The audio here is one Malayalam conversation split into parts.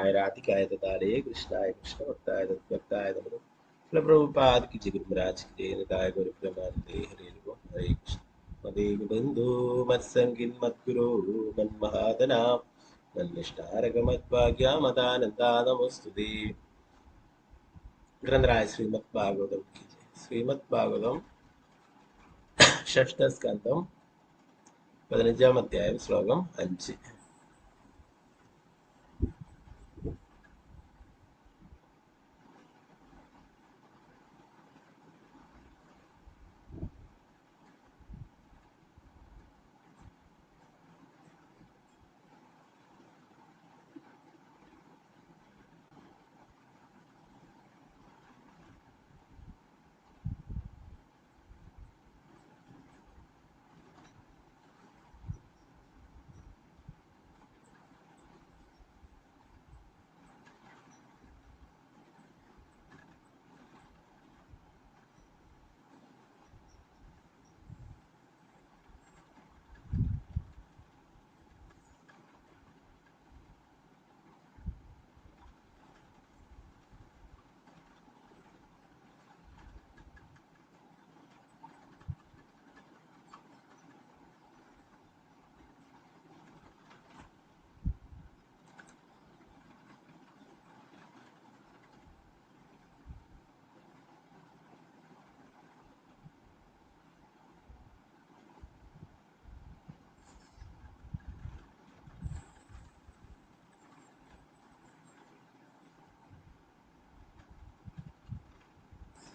कृष्णाय राधिकाय तदालये कृष्णाय कृष्णभक्ताय तद्भक्ताय नमः। प्रभुपाद की जय, गुरु महाराज की जय, निताय गौर प्रेमानंदे हरे नमः। हरे कृष्ण। मदेव बंधु मत्संगिन मद्गुरो मन्महादना मन्निष्ठारक मद्भाग्या मदानंदा नमोस्तुते। ग्रंथराज श्रीमद् भागवतम की जय। श्रीमद् भागवतम षष्ठस्कन्धം 15-ാം അധ്യായം ശ്ലോകം 5.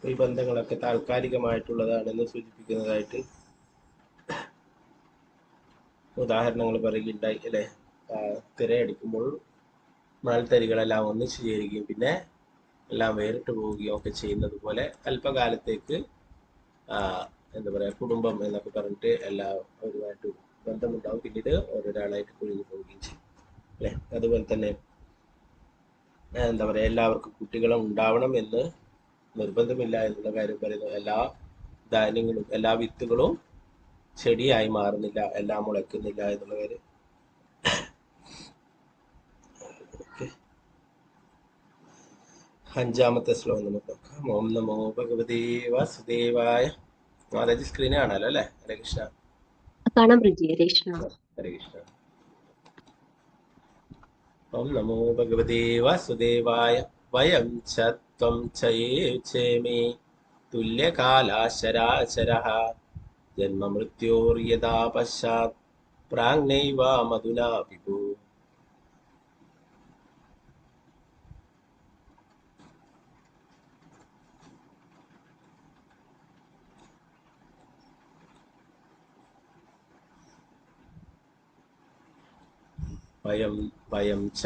ഈ ബന്ധങ്ങളൊക്കെ താൽക്കാലികമായിട്ടുള്ളതാണെന്ന് സൂചിപ്പിക്കുന്നതായിട്ട് ഉദാഹരണങ്ങൾ പറയുകയുണ്ടായി അല്ലെ. തിരയടിക്കുമ്പോൾ മണൽത്തരികളെല്ലാം ഒന്നിച്ചു ചേരുകയും പിന്നെ എല്ലാം വേറിട്ട് പോവുകയും ഒക്കെ ചെയ്യുന്നത് പോലെ അല്പകാലത്തേക്ക് എന്താ പറയാ, കുടുംബം എന്നൊക്കെ പറഞ്ഞിട്ട് എല്ലാവരുമായിട്ട് ബന്ധമുണ്ടാവും, പിന്നീട് ഓരോരാളായിട്ട് കുഴിഞ്ഞു പോവുകയും ചെയ്യും അല്ലെ. അതുപോലെ തന്നെ എന്താ പറയാ, എല്ലാവർക്കും കുട്ടികളും ഉണ്ടാവണം എന്ന് നിർബന്ധമില്ല എന്നുള്ള കാര്യം പറയുന്നു. എല്ലാ ധാന്യങ്ങളും എല്ലാ വിത്തുകളും ചെടിയായി മാറുന്നില്ല, എല്ലാം മുളയ്ക്കുന്നില്ല എന്നുള്ള കാര്യം. അഞ്ചാമത്തെ ശ്ലോകം നമുക്ക് നോക്കാം. ഓം നമോ ഭഗവതേ വാസുദേവായ. മാതാജി സ്ക്രീന് കാണാലോ അല്ലെ. ഹരേ കൃഷ്ണ. ഹരേ കൃഷ്ണ. ഓം നമോ ഭഗവതേ വാസുദേവായ. വയം ച ത്വം ചയേ ചേമേ തുല്യകാലാശരാചരഃ ജന്മമൃത്യോർയഥാ പശ്ചാത് പ്രാഗ്നൈവ മധുനാ വിഭോ. വയം ച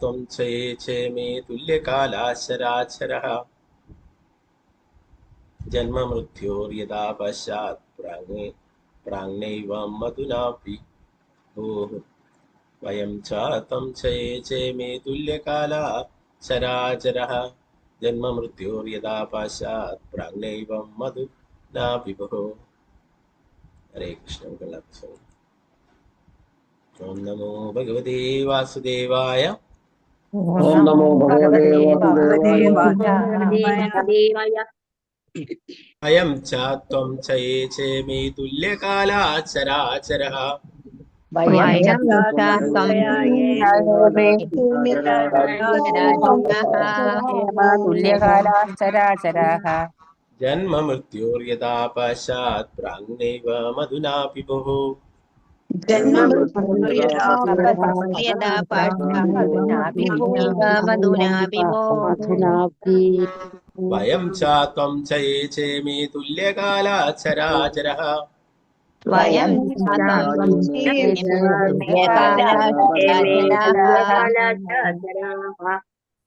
ത്വം ചയേ ചേമേ തുല്യകാലാശരാചരഃ ജന്മമൃത്യോർയഥാ പശ്ചാത് പ്രാഗ്നൈവം മധുനാ വിഭോഃ. വയം ച ത്വം ചയേ ചേമേ തുല്യകാലാശരാചരഃ ജന്മമൃത്യോർയഥാ പശ്ചാത് പ്രാഗ്നൈവം മധുനാ വിഭോഃ. ഹരേ കൃഷ്ണ. ഓം നമോ ഭഗവതേ വാസുദേവായ. ഓം നമോ ഭഗവതേ വാസുദേവായ. അയം ച ത്വം ചയേ ചേമേ തുല്യകാലാചരാചരഃ തുല്യകാലാചരാചരാഃ ജന്മമൃത്യോർയഥാ പശ്ചാത് പ്രാഗ്നൈവ മധുനാ വിഭോഃ. വയം ച ത്വം ചയേ ചേമേ തുല്യകാലാചരാചരഃ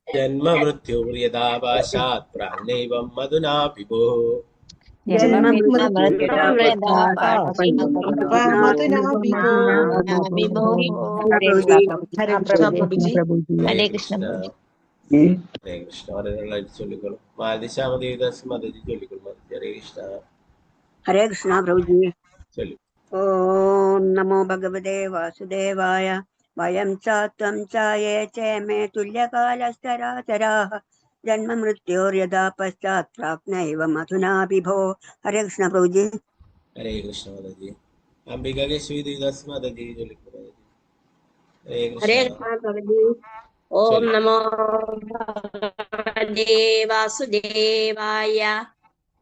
ജന്മമൃത്യോർയഥാ പശ്ചാത് പ്രാഗ്നൈവം മധുനാ വിഭോഃ. ഹരേ കൃഷ്ണ. ഹരേ കൃഷ്ണ. ഒരാളായിട്ട് ചൊല്ലിക്കോളും. മാതിശാമദേവദാസ് മദജി ചൊല്ലിക്കോളും. ഹരേ കൃഷ്ണ. ഹരേ കൃഷ്ണ പ്രഭുജി. ചൊല്ലു. ഓം നമോ ഭഗവതേ വാസുദേവായ. वयं च त्वं च ये च मे तुल्यकालश्चराचराः जन्ममृत्योर्यदा पश्चात् प्राप्नैव मधुना विभो। हरे कृष्ण प्रभु जी। हरे कृष्ण माता जी। अंबिका के श्री देवदास माता जी जो लिख रहे हैं। हरे हरे कृष्ण। कृष्ण प्रभु जी। ओम चलिए। नमो भगवते वासुदेवाय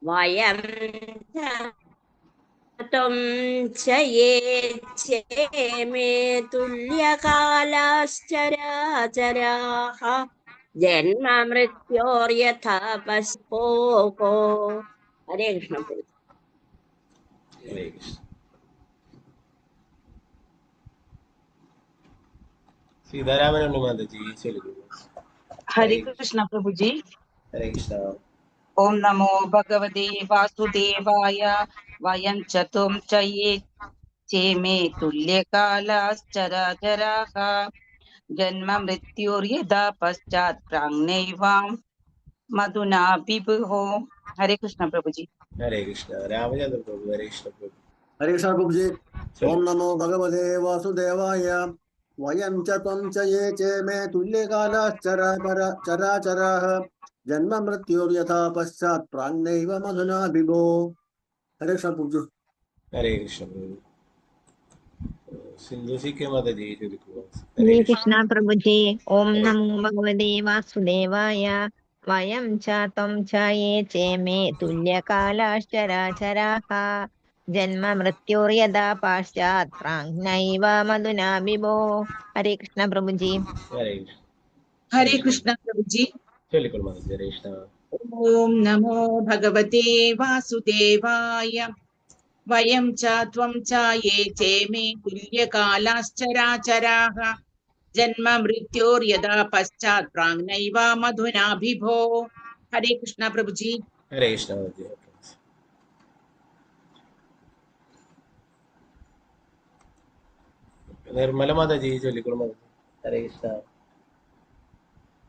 वयं त्वं च ये मे तुल्यकालाश्चराचराः जन्म मृत्योर्यथा पस्पोको। हरे कृष्ण प्रभु। हरे कृष्ण। सीतारामन माता जी चलिए। हरे कृष्ण प्रभु जी। हरे कृष्ण। ओम नमो भगवते वासुदेवाय वयं च त्वं च ये चेमे तुल्यकालाश्चराचराः जन्म मृत्युर्यदा पश्चात् प्राङ्नैवां मधुना विभुः। हरे कृष्ण प्रभु जी। हरे कृष्ण। रामचंद्र प्रभु। हरे कृष्ण प्रभु। हरे कृष्ण प्रभु जी। चलिए। ओम नमो भगवते वासुदेवाय वयं च त्वं च ये च मे तुल्यकालाश्चराचराः जन्म मृत्युर्यथा पश्चात् प्राङ्नैव मधुना विभो। हरे कृष्ण प्रभु जी। हरे कृष्ण प्रभु। सिंधु के माता जी जो लिख रहे हैं। हरे हरे कृष्ण। कृष्ण प्रभु जी। ओम हरे नमो भगवते वासुदेवाय वयं च त्वं च ये चेमे तुल्यकालाश्चराचराः जन्म मृत्योर्यदा पश्चात् प्राङ्नैव मधुना विभो। हरे कृष्ण प्रभु जी। हरे कृष्ण। हरे कृष्ण प्रभु जी। चलिए माता जी। हरे कृष्ण। ओम नमो भगवते वासुदेवाय वयं च त्वं च ये चेमे तुल्यकालाश्चराचराः जन्म मृत्योर्यदा पश्चात् प्राङ्नैव मधुना विभो। हरे कृष्ण प्रभु जी। हरे कृष्ण माता जी। निर्मला माता जी जो लिख रहे हैं। हरे कृष्ण।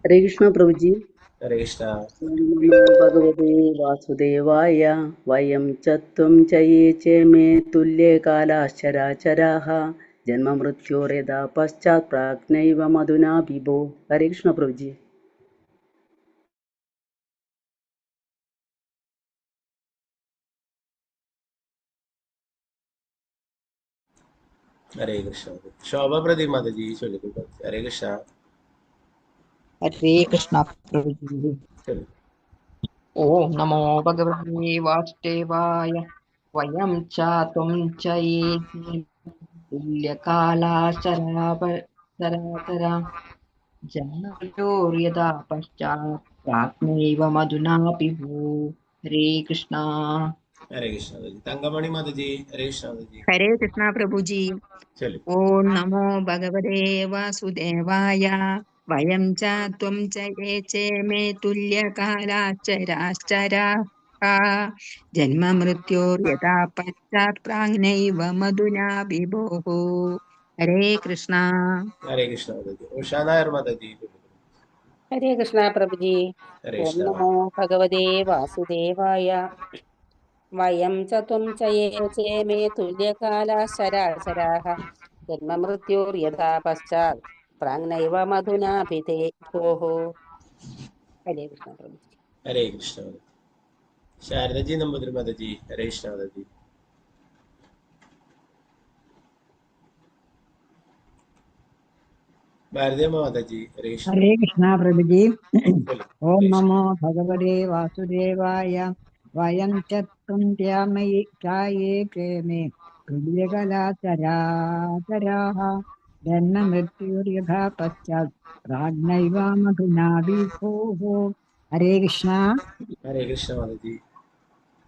हरे कृष्ण प्रभु जी। हरे कृष्ण। ओम नमो भगवते वासुदेवाय वयं च त्वं च ये च मे तुल्यकालाश्चराचराः जन्म मृत्योर्यदा पश्चात् प्राक्नैव मधुना विभो। हरे कृष्ण प्रभु जी। हरे कृष्ण। शोभा प्रदीप माता जी जो लिख रहे हैं। हरे कृष्ण। हरे कृष्ण प्रभु जी। चलिए। ओम नमो भगवते वासुदेवाय वयं च त्वं च ये तुल्यकालाचराचरा जन्मयोर्यदा पश्चात् प्राप्नैव मधुना विभो। हरे कृष्णा। हरे कृष्ण माता जी। तंगमणि माता जी। हरे कृष्ण माता जी। हरे कृष्णा प्रभु जी। चलिए। ओम नमो भगवते वासुदेवाय वयं च त्वं च ये चे मे तुल्यकालाश्चराश्चराः जन्म मृत्योर्यथा पश्चात् प्राङ्नैव मधुना विभोः। हरे कृष्णा। हरे कृष्ण माता जी। उषा नायर माता जी जो लिख रहे हरे कृष्ण प्रभु जी। हैं। हरे ओम कृष्ण। नमो भगवते वासुदेवाय वयं च त्वं च ये चेमे तुल्यकालाश्चराचराः जन्म मृत्योर्यथा पश्चात् प्राङ्नैव मधुना पिते भोः। हरे कृष्ण प्रभु जी। हरे कृष्ण। शारदा जी नंबर माता जी। हरे कृष्ण माता जी। भारतीय माता जी। हरे कृष्ण। हरे कृष्णा प्रभु जी। चलिए। ओम हरे कृष्ण। नमो भगवते वासुदेवाय वयं च त्वन्त्यामयि चाये प्रेमे तुल्यकलाचराचराः जन्म मृत्युर्यथा पश्चात् प्राज्ञैव मधुना विभोः। हरे कृष्णा। हरे कृष्ण माता जी।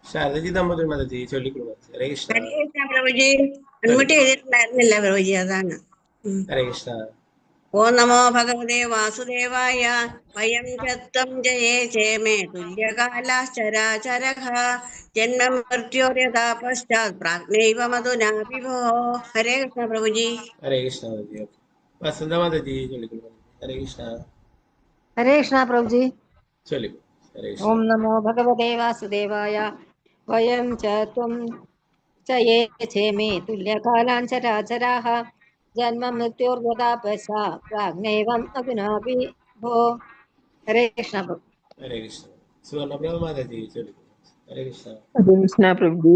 शारदा जी नंबर माता जी जो लिख रहे हैं। हरे कृष्ण। ഹരേ കൃഷ്ണ പ്രഭുജി. चलिए। അൺമ്യൂട്ട് ചെയ്തിട്ടുണ്ടായിരുന്നില്ല പ്രഭുജി, അതാണ്. हरे कृष्ण। ഓ നമോ ഭഗവതേ വാസുദേവായ വയം ചത്വം ജയേ ചേമേ തുല്യകാലാശ്ചരാചരഃ ജന്മ മൃത്യോര്യഥാ പശ്ചാത് പ്രാജ്ഞൈവ മധുനാ വിഭോ. ഹരേ കൃഷ്ണ പ്രഭുജി. हरे कृष्ण माता जी। वसंत माता जी जो लिख रहे हैं। हरे कृष्ण। हरे कृष्ण प्रभु जी। चलिए। हरे ओम कृष्ण। नमो भगवते वासुदेवाय वयं च त्वं च ये चेमे तुल्यकालाञ्चराचराः जन्ममृत्युर्यदा पश्चात् प्राज्ञैवम् अधुनापि भो हरे कृष्ण प्रभु हरे कृष्ण सुवर्णप्रभा माताजी चलिए हरे कृष्ण हरे कृष्ण प्रभु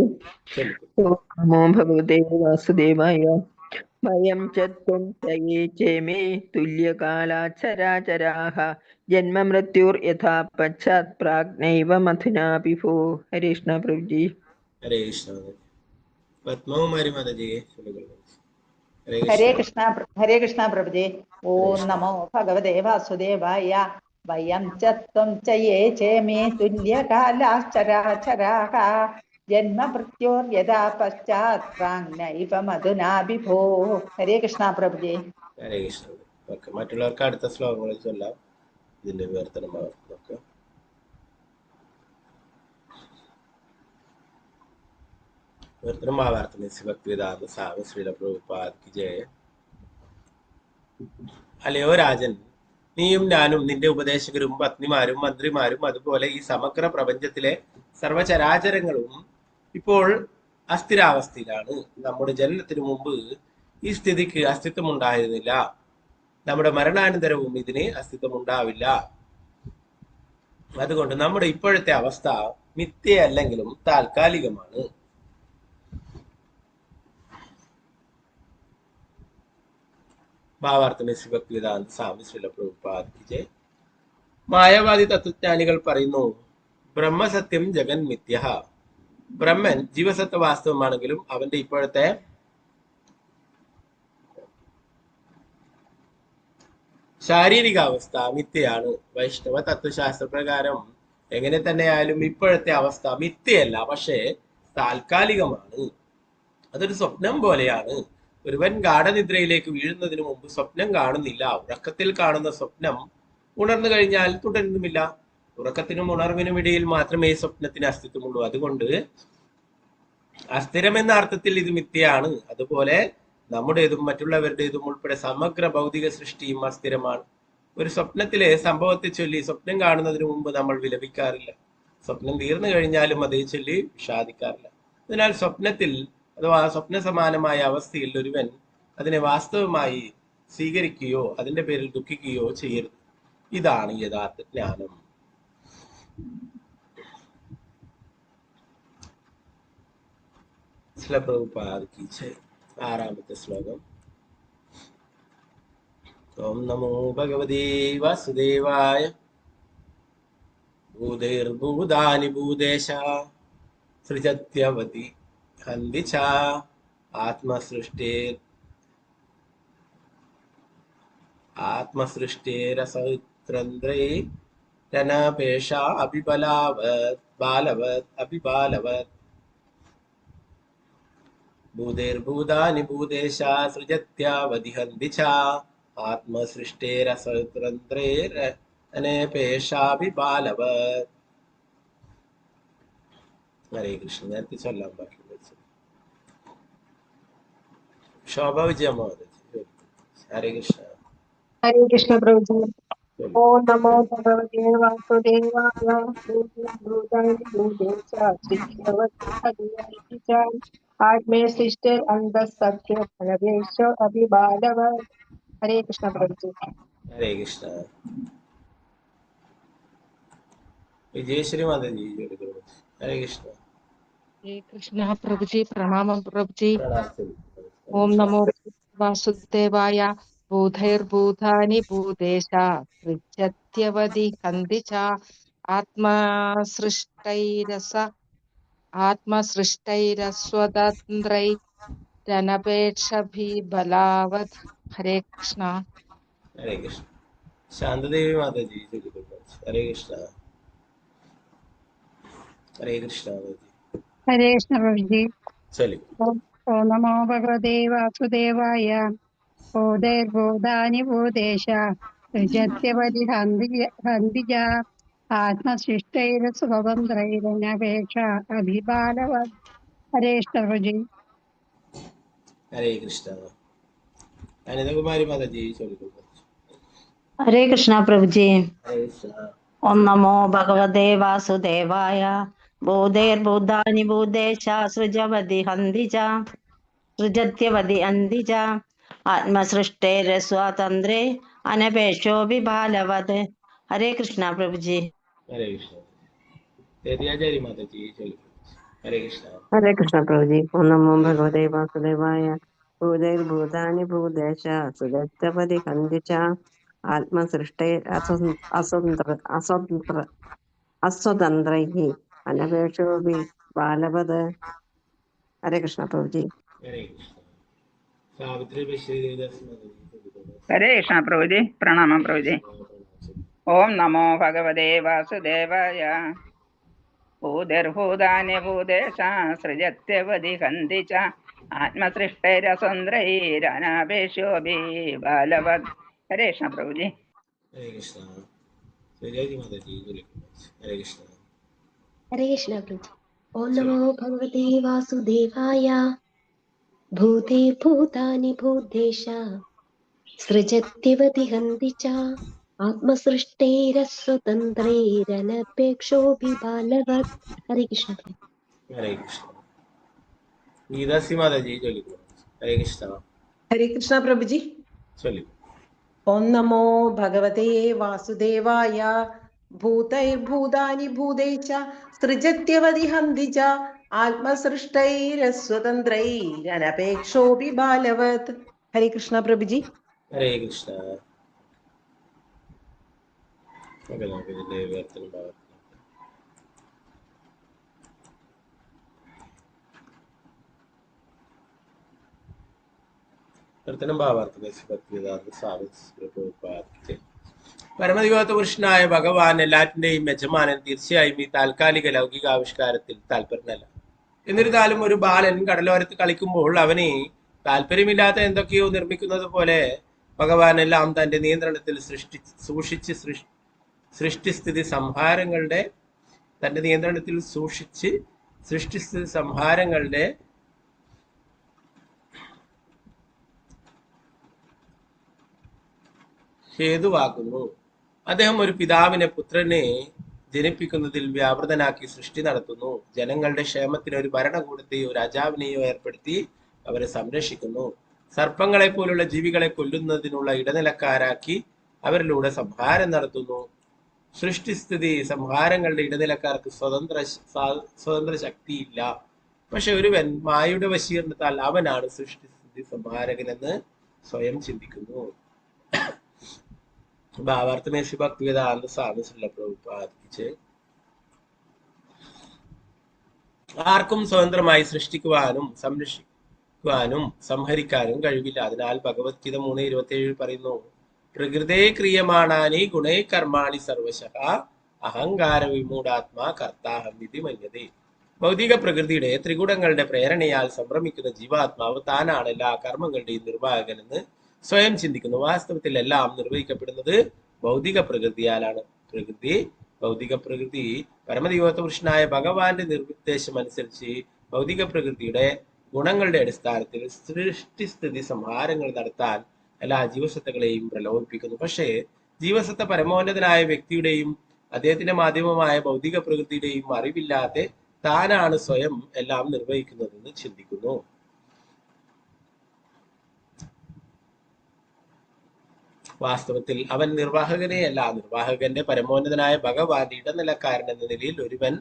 चलिए ओम नमो भगवते वासुदेवाय वयं च त्वं च ये चेमे तुल्यकालाचराचराः जन्ममृत्युर्यथा पश्चात् प्राज्ञैव मथुनापि भो हरे कृष्ण प्रभु जी हरे कृष्ण पद्मकुमारी माताजी चलिए हरे कृष्ण हरे कृष्ण प्रभुजे हरे ओम कृष्ण नमो भगवते वासुदेवाय वयं च त्वं च ये चेमे तुल्यकालाश्चराचराः जन्म मृत्योर्यदा पश्चात् प्राङ्नैव मधुना विभो हरे कृष्ण प्रभुजे हरे कृष्ण ഓക്കെ മറ്റുള്ളവർക്ക് അടുത്ത ശ്ലോകങ്ങൾ ചൊല്ലാം ഇതിന്റെ വിവർത്തനം അവർക്ക് വിവർത്തനം ഭാവാർത്ഥ ഭക്തിവേദാന്ത സ്വാമി ശ്രീല പ്രഭുപാദ് കി ജയ അല്ലയോ രാജൻ നീയും ഞാനും നിന്റെ ഉപദേശകരും പത്നിമാരും മന്ത്രിമാരും അതുപോലെ ഈ സമഗ്ര പ്രപഞ്ചത്തിലെ സർവചരാചരങ്ങളും ഇപ്പോൾ അസ്ഥിരാവസ്ഥയിലാണ്. നമ്മുടെ ജനനത്തിനു മുമ്പ് ഈ സ്ഥിതിക്ക് അസ്തിത്വമുണ്ടായിരുന്നില്ല. നമ്മുടെ മരണാനന്തരവും ഇതിന് അസ്തിത്വമുണ്ടാവില്ല. അതുകൊണ്ട് നമ്മുടെ ഇപ്പോഴത്തെ അവസ്ഥ മിഥ്യയല്ലെങ്കിലും താൽക്കാലികമാണ്. ഭാവാർത്ഥം ഭക്തിവേദാന്ത സ്വാമി ശ്രീല പ്രഭുപാദ് കി ജയ്. മായാവാദി തത്വജ്ഞാനികൾ പറയുന്നു, ബ്രഹ്മസത്യം ജഗൻ മിഥ്യ. ബ്രഹ്മൻ ജീവസത്വ വാസ്തവമാണെങ്കിലും അവന്റെ ഇപ്പോഴത്തെ ശാരീരികാവസ്ഥ മിഥ്യയാണ്. വൈഷ്ണവ തത്വശാസ്ത്ര പ്രകാരം എങ്ങനെ തന്നെയായാലും ഇപ്പോഴത്തെ അവസ്ഥ മിഥ്യയല്ല, പക്ഷേ താൽക്കാലികമാണ്. അതൊരു സ്വപ്നം പോലെയാണ്. ഒരുവൻ ഗാഠനിദ്രയിലേക്ക് വീഴുന്നതിന് മുമ്പ് സ്വപ്നം കാണുന്നില്ല. ഉറക്കത്തിൽ കാണുന്ന സ്വപ്നം ഉണർന്നു കഴിഞ്ഞാൽ തുടരുന്നുമില്ല. ഉറക്കത്തിനും ഉണർവിനും ഇടയിൽ മാത്രമേ സ്വപ്നത്തിന് അസ്തിത്വമുള്ളൂ. അതുകൊണ്ട് അസ്ഥിരമെന്ന അർത്ഥത്തിൽ ഇത് മിഥ്യയാണ്. അതുപോലെ നമ്മുടേതും മറ്റുള്ളവരുടേതും ഉൾപ്പെടെ സമഗ്ര ഭൗതിക സൃഷ്ടിയും അസ്ഥിരമാണ്. ഒരു സ്വപ്നത്തിലെ സംഭവത്തെ ചൊല്ലി സ്വപ്നം കാണുന്നതിന് മുമ്പ് നമ്മൾ വിലപിക്കാറില്ല. സ്വപ്നം തീർന്നു കഴിഞ്ഞാലും അതേ ചൊല്ലി വിഷാദിക്കാറില്ല. അതിനാൽ സ്വപ്നത്തിൽ അഥവാ സ്വപ്ന സമാനമായ അവസ്ഥയിൽ ഒരുവൻ അതിനെ വാസ്തവമായി സ്വീകരിക്കുകയോ അതിന്റെ പേരിൽ ദുഃഖിക്കുകയോ ചെയ്യരുത്. ഇതാണ് യഥാർത്ഥ ജ്ഞാനം. പ്രഭുപാദ് കി ജയ്. ആറാമത്തെ ശ്ലോകം. ഓം നമോ ഭഗവതേ വാസുദേവായ ഭൂതൈർഭൂതാനി ഭൂതേശ സൃജത്യവതി ഹന്തി ച ആത്മസൃഷ്ടേരസൗത്രന്ത്രേ രനപേഷ അഭിബലാവത് ബാലവത് അഭിബാലവത്. ഭൂതൈർഭൂതാനി ഭൂതേശ സൃജത്യവതി ഹന്തി ച ആത്മസൃഷ്ടേരസൗത്രന്ത്രേ രനപേഷാഭിബാലവത്. ഹരേ കൃഷ്ണ. നേരത്തെ ചൊല്ലാൻ പാടില്ല. ശോഭ വിജയമാവതി. ഹരേ കൃഷ്ണ. हरे कृष्ण प्रभु जी ओम नमो भगवते वासुदेवाय भूतानि भूतेश श्रीभगवती हरियाणि च आत्मे सृष्टे अंधसत्य फलवेश अभिबालव हरे कृष्ण प्रभु जी हरे कृष्ण. विजयश्री माता जी. हरे कृष्ण. हरे कृष्ण प्रभु जी प्रणाम प्रभु जी प्रणाम. ओम नमो वासुदेवाय भूतैर्भूतानि भूतेश सृजत्यवति हन्ति च आत्मसृष्टैरस्वतन्त्रैरनपेक्षभिबलावत् हरे कृष्ण. हरे कृष्ण. शांतदेवी माता जी. हरे कृष्ण. हरे कृष्ण. हरे कृष्ण प्रभु जी चलिए. ओम नमो भगवते वासुदेवाय भूतैर्भूतानि भूतेश सृजत्यवति हन्ति आत्मशिष्टैरस्वतन्त्रैरनपेक्षा अभिबालवत् हरे कृष्ण प्रभु जी हरे कृष्ण. अनिता कुमारी माता जी. हरे कृष्ण प्रभु जी हरे कृष्ण. ओम नमो भगवते वासुदेवाय भूतैर्भूतानि भूतेश सृजत्यवति हन्ति च ആത്മസൃഷ്ടേരസ്വാതന്ത്രേ അനപേക്ഷോപി ബാലവത്. ഹരേ കൃഷ്ണ പ്രഭുജി. ഹരേ കൃഷ്ണ. തെരിയാചാരി മാതാജി ചൊല്ലിക്കോ. ഹരേ കൃഷ്ണ. ഹരേ കൃഷ്ണ പ്രഭുജി. ഓം നമോ ഭഗവതേ വാസുദേവായ. ഭൂതൈർഭൂതാനി ഭൂതേശ സുരക്ഷപതി കന്ദിച്ച ആത്മസൃഷ്ടൈ അസ്വതന്ത്രൈ അനപേക്ഷോപി ബാലവത്. ഹരേ കൃഷ്ണ പ്രഭുജി. ഹരേ കൃഷ്ണ. സാവിത്രി ബഷീർ ദേവദാസ് മാതാജി ചൊല്ലിക്കോ. ഹരേ കൃഷ്ണ പ്രഭുജി. പ്രണാമം പ്രഭുജി. ഓം നമോ ഭഗവതേ വാസുദേവായ. ഭൂതിർഭൂതാനി ഭൂതേശ സൃജത്യവധി ഹന്തി ച ആത്മസൃഷ്ടൈരസ്വതന്ത്രൈരനപേക്ഷോപി ബാലവത്. ഹരേ കൃഷ്ണ പ്രഭുജി. ഹരേ കൃഷ്ണ. തെരിയാജി മാതാജി ചൊല്ലിക്കോ. ഹരേ കൃഷ്ണ. ഹരേ കൃഷ്ണ പ്രഭു. ഓം നമോ ഭഗവതേ വാസുദേവായ. ഭൂതേ ഭൂതാനി ഭൂതേശ സൃജത്യവതി ഹന്തി ച ആത്മസൃഷ്ടൈരസ്വതന്ത്രൈരനപേക്ഷോപി ബാലവത്. ഹരേ കൃഷ്ണ പ്രഭു. ഹരേ കൃഷ്ണ. ഗീതാസി മാതാജി ചൊല്ലിക്കോ. ഹരേ കൃഷ്ണ. ഹരേ കൃഷ്ണ പ്രഭുജി. ചൊല്ലിക്കോ. ഓം നമോ ഭഗവതേ വാസുദേവായ. ഭൂതൈർഭൂതാനി ഭൂതേശ സൃജത്യവതി ഹന്തി ച ആത്മസൃഷ്ടൈരസ്വതന്ത്രൈരനപേക്ഷോപി ബാലവത്. ഹരേ കൃഷ്ണ പ്രഭുജി. ഹരേ കൃഷ്ണ. ഓക്കെ, നമുക്ക് ഇതിന്റെ വിവർത്തനം ഭാഗം. പരമദിവ്യത്വ പുരുഷനായ ഭഗവാൻ എല്ലാറ്റിന്റെയും യജമാനൻ തീർച്ചയായും ഈ താൽക്കാലിക ലൗകിക ആവിഷ്കാരത്തിൽ താല്പര്യനല്ല. എന്നിരുന്നാലും ഒരു ബാലൻ കടലോരത്ത് കളിക്കുമ്പോൾ അവന് താല്പര്യമില്ലാത്ത എന്തൊക്കെയോ നിർമ്മിക്കുന്നത് പോലെ ഭഗവാൻ എല്ലാം തന്റെ നിയന്ത്രണത്തിൽ സൃഷ്ടിസ്ഥിതി സംഹാരങ്ങളുടെ ഹേതുവാക്കുന്നു. അദ്ദേഹം ഒരു പിതാവിനെ പുത്രനെ ജനിപ്പിക്കുന്നതിൽ വ്യാപൃതനാക്കി സൃഷ്ടി നടത്തുന്നു. ജനങ്ങളുടെ ക്ഷേമത്തിന് ഒരു ഭരണകൂടത്തെയോ രാജാവിനെയോ ഏർപ്പെടുത്തി അവരെ സംരക്ഷിക്കുന്നു. സർപ്പങ്ങളെ പോലുള്ള ജീവികളെ കൊല്ലുന്നതിനുള്ള ഇടനിലക്കാരാക്കി അവരിലൂടെ സംഹാരം നടത്തുന്നു. സൃഷ്ടിസ്ഥിതി സംഹാരങ്ങളുടെ ഇടനിലക്കാർക്ക് സ്വതന്ത്ര ശക്തിയില്ല. പക്ഷെ ഒരുവൻ മായയുടെ വശീകരണത്താൽ അവനാണ് സൃഷ്ടിസ്ഥിതി സംഹാരകനെന്ന് സ്വയം ചിന്തിക്കുന്നു. भावार्थ में श्री भक्तिवेदांत स्वामी श्रील प्रभुपाद की ആർക്കും സ്വതന്ത്രമായി സൃഷ്ടിക്കുവാനും സംരക്ഷിക്കുവാനും സംഹരിക്കാനും കഴിവില്ല. അതിനാൽ ഭഗവത്ഗീത 3:27 പറയുന്നു, പ്രകൃതേ ക്രിയമാണാനി ഗുണേ കർമാണി സർവശഃ അഹങ്കാര വിമൂഢാത്മാ കർത്താഹം വിധി മന്യതേ. ഭൗതിക പ്രകൃതിയുടെ ത്രിഗുണങ്ങളുടെ പ്രേരണയാൽ സംഭ്രമിക്കുന്ന ജീവാത്മാവ് താനാണ് എല്ലാ കർമ്മങ്ങളുടെയും നിർവാഹകനെന്ന് സ്വയം ചിന്തിക്കുന്നു. വാസ്തവത്തിൽ എല്ലാം നിർവഹിക്കപ്പെടുന്നത് ഭൗതിക പ്രകൃതിയാലാണ്. ഭൗതിക പ്രകൃതി പരമദിവ്യത്വ പുരുഷനായ ഭഗവാന്റെ നിർദ്ദേശം അനുസരിച്ച് ഭൗതിക പ്രകൃതിയുടെ ഗുണങ്ങളുടെ അടിസ്ഥാനത്തിൽ സൃഷ്ടിസ്ഥിതി സംഹാരങ്ങൾ നടത്താൻ എല്ലാ ജീവസത്തകളെയും പ്രലോഭിപ്പിക്കുന്നു. പക്ഷേ ജീവസത്ത പരമോന്നതനായ വ്യക്തിയുടെയും അദ്ദേഹത്തിന്റെ മാധ്യമമായ ഭൗതിക പ്രകൃതിയുടെയും അറിവില്ലാതെ താനാണ് സ്വയം എല്ലാം നിർവഹിക്കുന്നതെന്ന് ചിന്തിക്കുന്നു. വാസ്തവത്തിൽ അവൻ നിർവാഹകനെയല്ല. നിർവാഹകന്റെ പരമോന്നതനായ ഭഗവാന്റെ ഇടനിലക്കാരൻ എന്ന നിലയിൽ ഒരുവൻ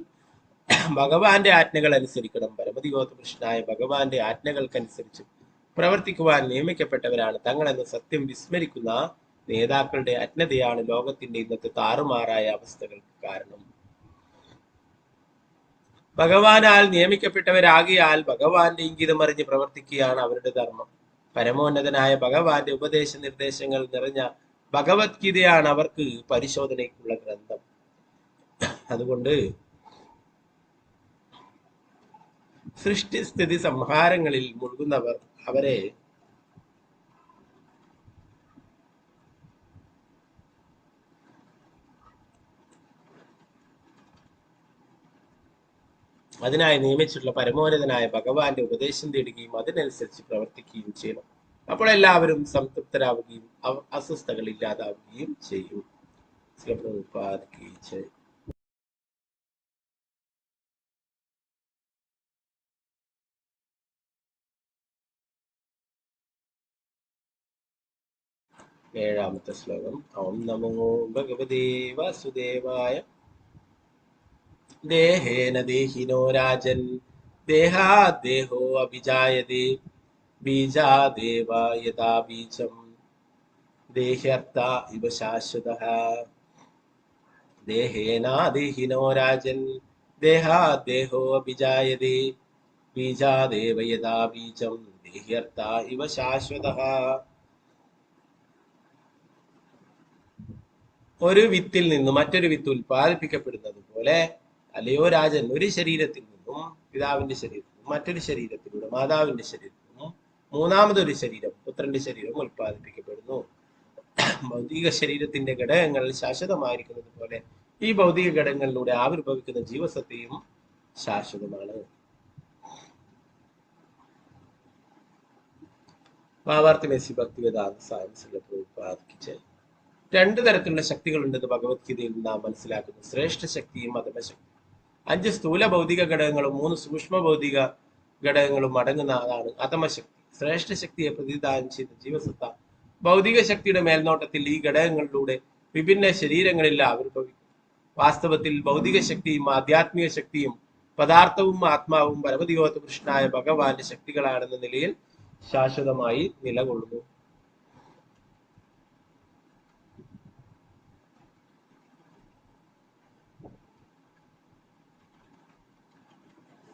ഭഗവാന്റെ ആജ്ഞകൾ അനുസരിക്കണം. പരമദിവ്യത്വ പുരുഷനായ ഭഗവാന്റെ ആജ്ഞകൾക്കനുസരിച്ച് പ്രവർത്തിക്കുവാൻ നിയമിക്കപ്പെട്ടവരാണ് തങ്ങളെന്ന സത്യം വിസ്മരിക്കുന്ന നേതാക്കളുടെ അജ്ഞതയാണ് ലോകത്തിന്റെ ഇന്നത്തെ താറുമാറായ അവസ്ഥകൾക്ക് കാരണം. ഭഗവാനാൽ നിയമിക്കപ്പെട്ടവരാകിയാൽ ഭഗവാന്റെ ഇംഗിതം അറിഞ്ഞ് പ്രവർത്തിക്കുകയാണ് അവരുടെ ധർമ്മം. പരമോന്നതനായ ഭഗവാന്റെ ഉപദേശ നിർദ്ദേശങ്ങൾ നിറഞ്ഞ ഭഗവത്ഗീതയാണ് അവർക്ക് പരിശോധനയ്ക്കുള്ള ഗ്രന്ഥം. അതുകൊണ്ട് സൃഷ്ടിസ്ഥിതി സംഹാരങ്ങളിൽ മുഴുകുന്നവർ അവരെ അതിനായി നിയമിച്ചിട്ടുള്ള പരമോന്നതനായ ഭഗവാന്റെ ഉപദേശം തേടുകയും അതിനനുസരിച്ച് പ്രവർത്തിക്കുകയും ചെയ്യണം. അപ്പോൾ എല്ലാവരും സംതൃപ്തരാവുകയും അസ്വസ്ഥകൾ ഇല്ലാതാവുകയും ചെയ്യും. ഏഴാമത്തെ ശ്ലോകം. ഓം നമോ ഭഗവതേ വാസുദേവായ. ദേഹേന ദേഹിനോ രാജൻ ദേഹാദേഹോ അഭിജായതേ ബീജാദേവ യഥാ ബീജം ദേഹ്യർത്ഥ ഇവ ശാശ്വതഃ. ദേഹേന ദേഹിനോ രാജൻ ദേഹാദേഹോ അഭിജായതേ ബീജാദേവ യഥാ ബീജം ദേഹ്യർത്ഥ ഇവ ശാശ്വതഃ. ഒരു വിത്തിൽ നിന്നും മറ്റൊരു വിത്ത് ഉൽപ്പാദിപ്പിക്കപ്പെടുന്നത് പോലെ അല്ലയോ രാജൻ, ഒരു ശരീരത്തിൽ നിന്നും പിതാവിന്റെ ശരീരത്തിൽ മറ്റൊരു ശരീരത്തിലൂടെ മാതാവിന്റെ ശരീരത്തിൽ നിന്നും മൂന്നാമതൊരു ശരീരം പുത്രന്റെ ശരീരം ഉൽപ്പാദിപ്പിക്കപ്പെടുന്നു. ഭൗതിക ശരീരത്തിന്റെ ഘടകങ്ങൾ ശാശ്വതമായിരിക്കുന്നത് പോലെ ഈ ഭൗതിക ഘടകങ്ങളിലൂടെ ആവിർഭവിക്കുന്ന ജീവസത്തയും ശാശ്വതമാണ്. ഭാവാർത്ഥി മെസ്സി ഭക്തിവേദാന്ത സായൻസിലെ പ്രതിപാദിച്ച് രണ്ടു തരത്തിലുള്ള ശക്തികളുണ്ടെന്ന് ഭഗവത്ഗീതയിൽ നാം മനസ്സിലാക്കുന്നു. ശ്രേഷ്ഠ ശക്തിയും അധമശക്തി. 5 സ്ഥൂല ഭൗതിക ഘടകങ്ങളും 3 സൂക്ഷ്മ ഭൗതിക ഘടകങ്ങളും അടങ്ങുന്നതാണ് അധമശക്തി. ശ്രേഷ്ഠ ശക്തിയെ പ്രതിദാനം ചെയ്ത ജീവസത്ത ഭൗതിക ശക്തിയുടെ മേൽനോട്ടത്തിൽ ഈ ഘടകങ്ങളിലൂടെ വിഭിന്ന ശരീരങ്ങളിൽ ആവിർഭവിക്കും. വാസ്തവത്തിൽ ഭൗതിക ശക്തിയും ആധ്യാത്മിക ശക്തിയും പദാർത്ഥവും ആത്മാവും പരമദിവോത്ത പുരുഷനായ ഭഗവാന്റെ ശക്തികളാണെന്ന നിലയിൽ ശാശ്വതമായി നിലകൊള്ളുന്നു.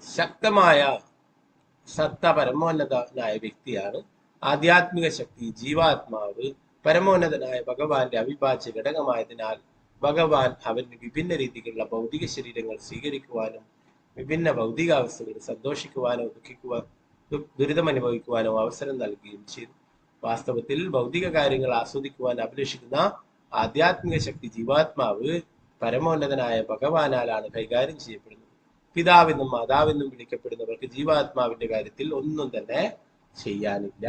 ശക്തമായ സത്ത പരമോന്നതനായ വ്യക്തിയാണ്. ആധ്യാത്മിക ശക്തി ജീവാത്മാവ് പരമോന്നതനായ ഭഗവാന്റെ അവിഭാജ്യ ഘടകമായതിനാൽ ഭഗവാൻ അവന് വിഭിന്ന രീതിയിലുള്ള ഭൗതിക ശരീരങ്ങൾ സ്വീകരിക്കുവാനും വിഭിന്ന ഭൗതികാവസ്ഥകളിൽ സന്തോഷിക്കുവാനോ ദുരിതം അനുഭവിക്കുവാനോ അവസരം നൽകുകയും ചെയ്തു. വാസ്തവത്തിൽ ഭൗതിക കാര്യങ്ങൾ ആസ്വദിക്കുവാൻ അഭിലഷിക്കുന്ന ആധ്യാത്മിക ശക്തി ജീവാത്മാവ് പരമോന്നതനായ ഭഗവാനാലാണ് കൈകാര്യം ചെയ്യപ്പെടുന്നത്. പിതാവെന്നും മാതാവെന്നും വിളിക്കപ്പെടുന്നവർക്ക് ജീവാത്മാവിന്റെ കാര്യത്തിൽ ഒന്നും തന്നെ ചെയ്യാനില്ല.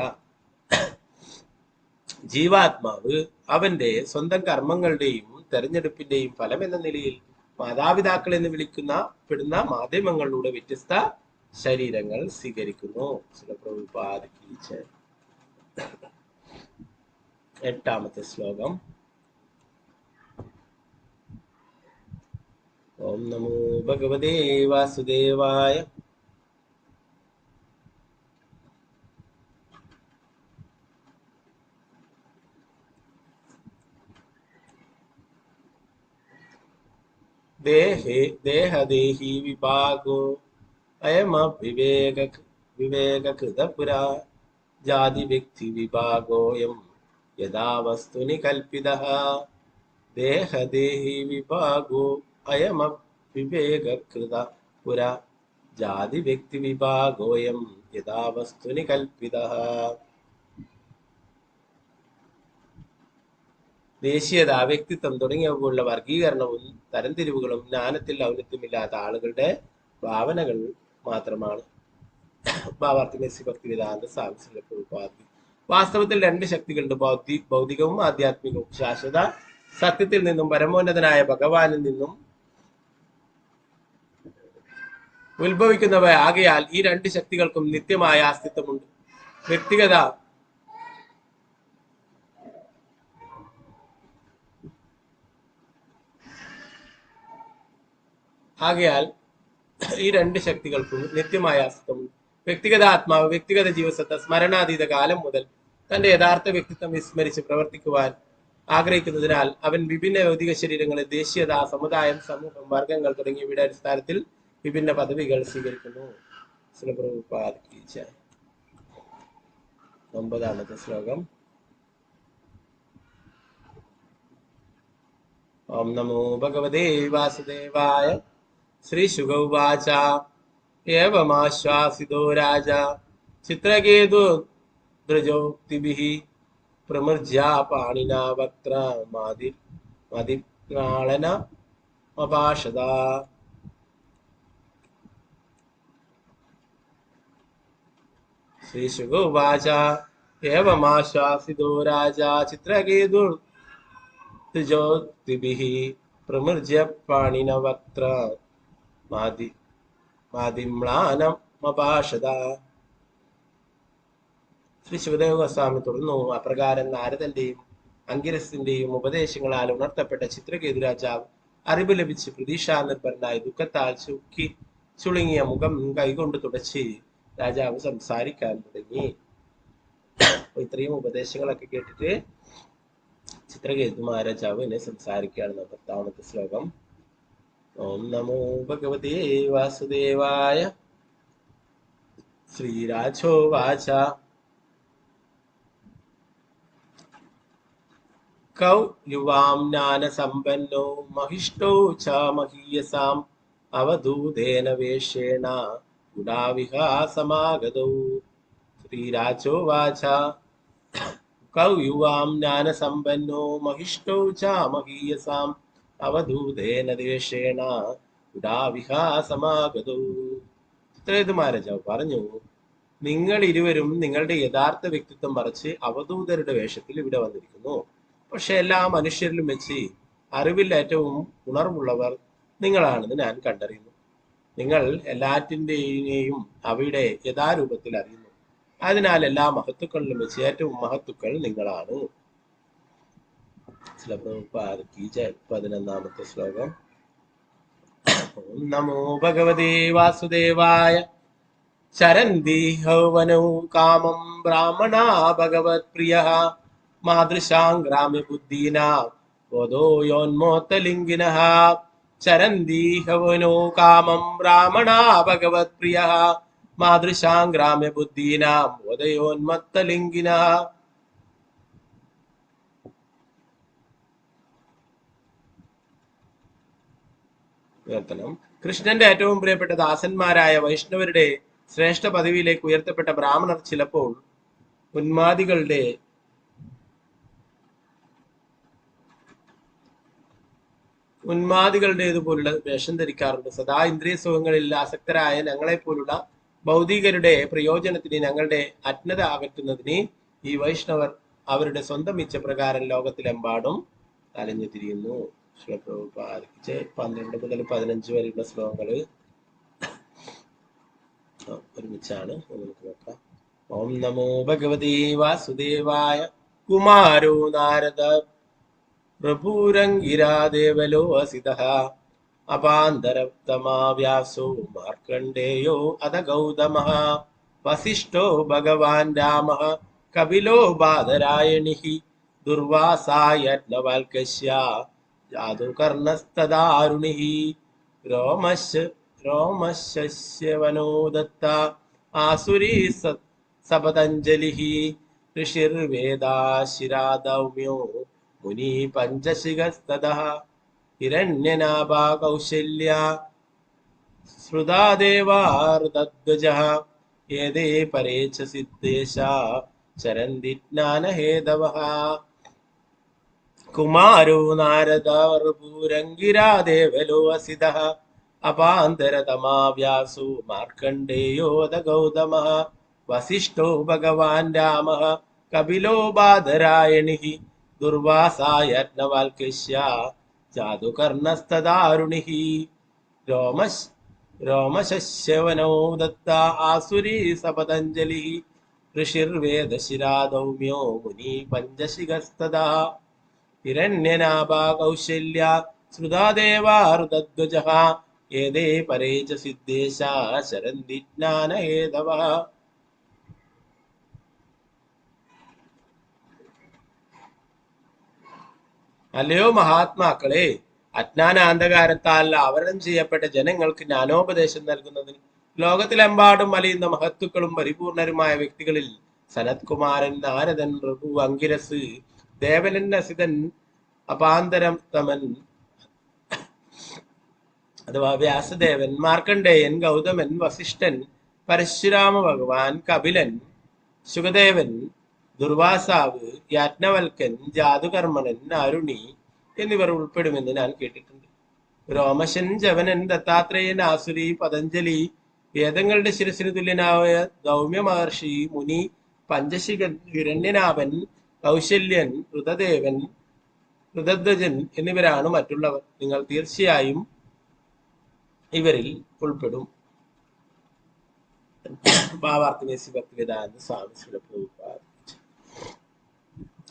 ജീവാത്മാവ് അവന്റെ സ്വന്തം കർമ്മങ്ങളുടെയും തെരഞ്ഞെടുപ്പിന്റെയും ഫലം എന്ന നിലയിൽ മാതാപിതാക്കൾ എന്ന് വിളിക്കപ്പെടുന്ന മാധ്യമങ്ങളിലൂടെ വ്യത്യസ്ത ശരീരങ്ങൾ സ്വീകരിക്കുന്നു. പ്രഭുപാദിക്ക് 8ാമത്തെ ശ്ലോകം. ഓം നമോ ഭഗവതേ വാസുദേവായ. ദേഹദേഹി വിഭാഗോ അയമവിവേകകൃതപുരാ ജാതി വ്യക്തി വിഭാഗോയം യഥാ വസ്തുനി കൽപ്പിതഃ. ദേഹദേഹി വിഭാഗോ അയമവിവേകകൃതപുരാ ജാതി വ്യക്തി വിഭാഗോയം യഥാ വസ്തുനി കൽപ്പിതഃ. ദേശീയത, വ്യക്തിത്വം തുടങ്ങിയവയുള്ള വർഗീകരണവും തരംതിരിവുകളും ജ്ഞാനത്തിൽ ഔന്നത്യമില്ലാത്ത ആളുകളുടെ ഭാവനകൾ മാത്രമാണ്. ഭാവാർത്ഥി മെസ്സി ഭക്തിവേദാന്ത സാംസ്കൃതിക പ്രഭുപാദി. വാസ്തവത്തിൽ 2 ശക്തികളുണ്ട്, ഭൗതികവും ആധ്യാത്മികവും. ശാശ്വത സത്യത്തിൽ നിന്നും പരമോന്നതനായ ഭഗവാനിൽ നിന്നും ഉത്ഭവിക്കുന്നവ ആകയാൽ ഈ 2 ശക്തികൾക്കും നിത്യമായ അസ്തിത്വമുണ്ട്. വ്യക്തിഗത ആകയാൽ ഈ 2 ശക്തികൾക്കും നിത്യമായ അസ്തിത്വമുണ്ട്. വ്യക്തിഗത ആത്മാവ് വ്യക്തിഗത ജീവസത്ത സ്മരണാതീത കാലം മുതൽ തന്റെ യഥാർത്ഥ വ്യക്തിത്വം വിസ്മരിച്ച് പ്രവർത്തിക്കുവാൻ ആഗ്രഹിക്കുന്നതിനാൽ അവൻ വിഭിന്ന ഭൗതിക ശരീരങ്ങളിൽ ദേശീയത, സമുദായം, സമൂഹം, വർഗങ്ങൾ തുടങ്ങിയവയുടെ അടിസ്ഥാനത്തിൽ വിഭിന്ന പദവികൾ സ്വീകരിക്കുന്നു. 9ാമത്തെ ശ്ലോകം. ഓം നമോ ഭഗവതേ വാസുദേവായ. ശ്രീ ശുക ഉവാച ഏവമാശ്വാസിതോ രാജ ചിത്രകേതു ദ്രജോക്തിഭിഃ പ്രമൃജ്യാ പാണിനാ വക്ത്ര മതിപ്രാളന അപാഷത. ശ്രീ ശുക ഉവാച ഏവമാശ്വാസിതോ രാജ ചിത്രകേതു ദ്രജോക്തിഭിഃ പ്രമൃജ്യ പാണിന വക്ത്ര മാതിമ്ലാനമപാഷത. ശ്രീ ശിവദേവ ഗോസ്വാമി തുടർന്നു, അപ്രകാരം നാരദന്റെയും അങ്കിരസിന്റെയും ഉപദേശങ്ങളാൽ ഉണർത്തപ്പെട്ട ചിത്രകേതു രാജാവ് അറിവ് ലഭിച്ച് പ്രതീക്ഷാനിർഭരനായി ദുഃഖത്താൽ ചുളുങ്ങിയ മുഖം കൈകൊണ്ട് തുടച്ച് രാജാവ് സംസാരിക്കാൻ തുടങ്ങി. ഇത്രയും ഉപദേശങ്ങളൊക്കെ കേട്ടിട്ട് ചിത്രകേതു മഹാരാജാവ് എന്നെ സംസാരിക്കുകയാണ്. 10ാമത്തെ ശ്ലോകം. ഓം നമോ ഭഗവതേ വാസുദേവായ. ശ്രീരാജോവാച കൗ യുവാം ജ്ഞാനസമ്പന്നോ മഹിഷ്ടോ ച മഹീയസാം അവധൂതേന വേഷേണ ഗുഡാവിഹാസമാഗതോ. ശ്രീരാജോവാച കൗ യുവാം ജ്ഞാനസമ്പന്നോ മഹിഷ്ടോ ച മഹീയസാം അവധൂതേന വേഷേണ ഗുഡാവിഹാസമാഗതോ. ചിത്രകേതു മഹാരാജാവ് പറഞ്ഞു, നിങ്ങൾ ഇരുവരും നിങ്ങളുടെ യഥാർത്ഥ വ്യക്തിത്വം മറച്ച് അവധൂതരുടെ വേഷത്തിൽ ഇവിടെ വന്നിരിക്കുന്നു. പക്ഷെ എല്ലാ മനുഷ്യരിലും വെച്ച് അറിവിൽ ഏറ്റവും ഉണർവുള്ളവർ നിങ്ങളാണെന്ന് ഞാൻ കണ്ടറിയുന്നു. നിങ്ങൾ എല്ലാറ്റിൻ്റെയും അവയുടെ യഥാരൂപത്തിൽ അറിയുന്നു. അതിനാൽ എല്ലാ മഹത്തുക്കളിലും വെച്ച് ഏറ്റവും മഹത്തുക്കൾ നിങ്ങളാണ്. 11ാമത്തെ ശ്ലോകം. ഓം നമോ ഭഗവതേ വാസുദേവായ. ചരന്തി ഹൗവനൗ കാമം ബ്രാഹ്മണാ ഭഗവത് പ്രിയ മാതൃശാം ഗ്രാമ്യബുദ്ധീനാം ബോധോയോന്മോത്തലിംഗിനഃ. ചരന്തി ഹൗവനോ കാമം ബ്രാഹ്മണാ ഭഗവത് പ്രിയ മാതൃശാം ഗ്രാമ്യബുദ്ധീനാം ബോധയോന്മത്തലിംഗിനഃ. കൃഷ്ണന്റെ ഏറ്റവും പ്രിയപ്പെട്ട ദാസന്മാരായ വൈഷ്ണവരുടെ ശ്രേഷ്ഠ പദവിയിലേക്ക് ഉയർത്തപ്പെട്ട ബ്രാഹ്മണർ ചിലപ്പോൾ ഉന്മാദികളുടേതുപോലുള്ള വേഷം ധരിക്കാറുണ്ട്. സദാ ഇന്ദ്രിയ സുഖങ്ങളിൽ ആസക്തരായ ഞങ്ങളെപ്പോലുള്ള ഭൗതികരുടെ പ്രയോജനത്തിന്, ഞങ്ങളുടെ അജ്ഞത അകറ്റുന്നതിന് ഈ വൈഷ്ണവർ അവരുടെ സ്വന്തം ഇച്ഛപ്രകാരം ലോകത്തിലെമ്പാടും അലഞ്ഞു തിരിയുന്നു. 12 മുതൽ 15 വരെയുള്ള ശ്ലോകങ്ങള് ഒരുമിച്ചാണ്, നമുക്ക് നോക്കാം. ഓം നമോ ഭഗവതേ വാസുദേവായ. കുമാരോ നാരദ പ്രഭുരംഗിരാദേവലോ അസിതഃ അപാന്തരത്തമാ വ്യാസോ മാർക്കണ്ഡേയോ അധ ഗൗതമഃ. വസിഷ്ഠോ ഭഗവാൻ രാമഃ കപിലോ ബാദരായണിഃ ദുർവാസായജ്ഞവൽക്യസ്യ ജാതുകർണസ്തദാരുണിഃ. രോമശസ്യവനോ ദത്ത ആസുരീ സപതഞ്ജലിഃ. ഋഷിർവേദാശിരാദൗമ്യോ മുനി പഞ്ചശിഖസ്തദഃ. ഹിരണ്യനാഭാ കൗശല്യ ശ്രുതാദേവാർദ്ധ്വജഃ. ഏതേ പരേ ച സിദ്ധേശാ ചരന്തി ജ്ഞാനഹേതവഃ. കുമാരോ നാരദ ഋപുരംഗിരാദേവലോ അസിതഃ അപാന്തരതമാ വ്യാസോ മാർക്കണ്ഡേയോ അധ ഗൗതമഃ. വസിഷ്ഠോ ഭഗവാൻ രാമഃ കപിലോ ബാദരായണിഃ ദുർവാസായജ്ഞവൽക്യസ്യ ജാതുകർണസ്തദാരുണിഃ. രോമശസ്യവനോ ദത്ത ആസുരീ സപതഞ്ജലിഃ. ഋഷിർവേദശിരാദൗമ്യോ മുനി പഞ്ചശിഖസ്തദഃ. ഹിരണ്യനാഭാ കൗശല്യ ശ്രുതാദേവാർദ്ധ്വജഃ. ഏതേ പരേ ച സിദ്ധേശാ ശരന്തി ജ്ഞാനഹേതവഃ. അല്ലയോ മഹാത്മാക്കളെ, അജ്ഞാനാന്ധകാരത്താൽ ആവരണം ചെയ്യപ്പെട്ട ജനങ്ങൾക്ക് ജ്ഞാനോപദേശം നൽകുന്നതിന് ലോകത്തിലെമ്പാടും അലയുന്ന മഹത്തുക്കളും പരിപൂർണരുമായ വ്യക്തികളിൽ സനത്കുമാരൻ, നാരദൻ, ഋഭു, അങ്കിരസ്, ദേവനൻ, അസിതൻ, അപാന്തരതമൻ അഥവാ വ്യാസദേവൻ, മാർക്കണ്ഡേയൻ, ഗൗതമൻ, വസിഷ്ഠൻ, പരശുരാമ ഭഗവാൻ, കപിലൻ, ശുകദേവൻ, ദുർവാസാവ്, യാജ്ഞവൽക്കൻ, ജാതുകർമ്മണൻ, അരുണി എന്നിവർ ഉൾപ്പെടുമെന്ന് ഞാൻ കേട്ടിട്ടുണ്ട്. രോമശൻ, ജവനൻ, ദത്താത്രേയൻ, ആസുരി, പതഞ്ജലി, വേദങ്ങളുടെ ശിരസിന് തുല്യനായ ദൗമ്യ മഹർഷി, മുനി, പഞ്ചശിഖൻ, ഹിരണ്യനാഭൻ, കൗശല്യൻ, ഋതദേവൻ, ഋതധ്വജൻ എന്നിവരാണ് മറ്റുള്ളവർ. നിങ്ങൾ തീർച്ചയായും ഇവരിൽ ഉൾപ്പെടും. ഭാവാർത്ഥിനേസി ഭക്തിവേദാന്ത സ്വാമി ശ്രീ പ്രഭുപാദ.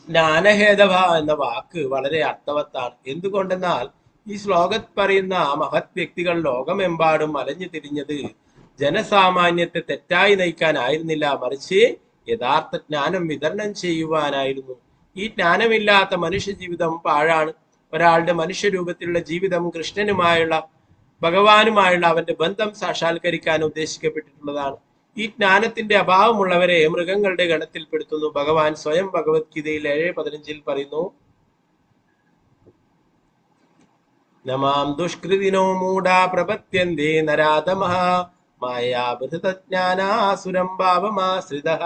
ജ്ഞാനഹേതവ എന്ന വാക്ക് വളരെ അർത്ഥവത്താണ്. എന്തുകൊണ്ടെന്നാൽ ഈ ശ്ലോകത്തിൽ പറയുന്ന മഹത് വ്യക്തികൾ ലോകമെമ്പാടും അലഞ്ഞു തിരിഞ്ഞത് ജനസാമാന്യത്തെ തെറ്റായി നയിക്കാനായിരുന്നില്ല, മറിച്ച് യഥാർത്ഥ ജ്ഞാനം വിതരണം ചെയ്യുവാനായിരുന്നു. ഈ ജ്ഞാനമില്ലാത്ത മനുഷ്യ ജീവിതം പാഴാണ്. ഒരാളുടെ മനുഷ്യരൂപത്തിലുള്ള ജീവിതം കൃഷ്ണനുമായുള്ള ഭഗവാനുമായുള്ള അവന്റെ ബന്ധം സാക്ഷാത്കരിക്കാൻ ഉദ്ദേശിക്കപ്പെട്ടിട്ടുള്ളതാണ്. ഈ ജ്ഞാനത്തിന്റെ അഭാവമുള്ളവരെ മൃഗങ്ങളുടെ ഗണത്തിൽപ്പെടുത്തുന്നു. ഭഗവാൻ സ്വയം ഭഗവത്ഗീതയിൽ 7:15 പറയുന്നു, നമാം ദുഷ്കൃതിനോ മൂഢാ പ്രപത്യന്തേ നരാധമഃ മായാബൃതജ്ഞാനാസുരം ഭാവമാശ്രിതഃ.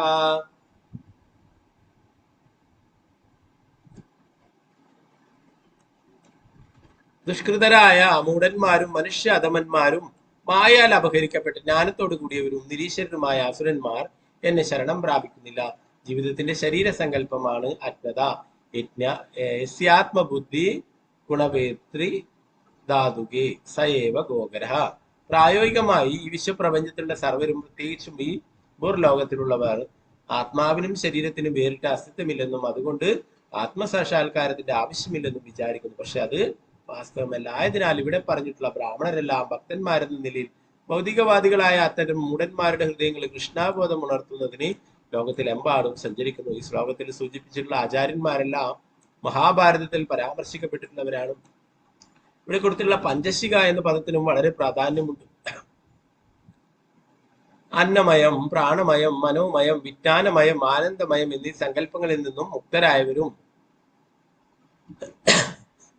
ദുഷ്കൃതരായ മൂഢന്മാരും മനുഷ്യ അധമന്മാരും മായാൽ അപഹരിക്കപ്പെട്ട് ജ്ഞാനത്തോടു കൂടിയവരും നിരീശ്വരനുമായ അസുരന്മാർ എന്നെ ശരണം പ്രാപിക്കുന്നില്ല. ജീവിതത്തിന്റെ ശരീര സങ്കല്പമാണ് അജ്ഞത. യസ്യാത്മബുദ്ധി ഗുണവേത്രി ധാതുകെ സയേവ ഗോകരഃ. പ്രായോഗികമായി ഈ വിശ്വപ്രപഞ്ചത്തിലുള്ള സർവരും, പ്രത്യേകിച്ചും ഈ ഭൂർലോകത്തിലുള്ളവർ, ആത്മാവിനും ശരീരത്തിനും വേറിട്ട അസ്തിത്വമില്ലെന്നും അതുകൊണ്ട് ആത്മസാക്ഷാത്കാരത്തിന്റെ ആവശ്യമില്ലെന്നും വിചാരിക്കുന്നു. പക്ഷെ അത് വാസ്തവമല്ല. ആയതിനാൽ ഇവിടെ പറഞ്ഞിട്ടുള്ള ബ്രാഹ്മണരെല്ലാം ഭക്തന്മാരെന്ന നിലയിൽ ഭൗതികവാദികളായ അത്തരം മൂഢന്മാരുടെ ഹൃദയങ്ങളിൽ കൃഷ്ണാബോധം ഉണർത്തുന്നതിന് ലോകത്തിലെമ്പാടും സഞ്ചരിക്കുന്നു. ഈ ശ്ലോകത്തിൽ സൂചിപ്പിച്ചിട്ടുള്ള ആചാര്യന്മാരെല്ലാം മഹാഭാരതത്തിൽ പരാമർശിക്കപ്പെട്ടിട്ടുള്ളവരാണ്. ഇവിടെ കൊടുത്തിട്ടുള്ള പഞ്ചശിക എന്ന പദത്തിനും വളരെ പ്രാധാന്യമുണ്ട്. അന്നമയം, പ്രാണമയം, മനോമയം, വിജ്ഞാനമയം, ആനന്ദമയം എന്നീ സങ്കല്പങ്ങളിൽ നിന്നും മുക്തരായവരും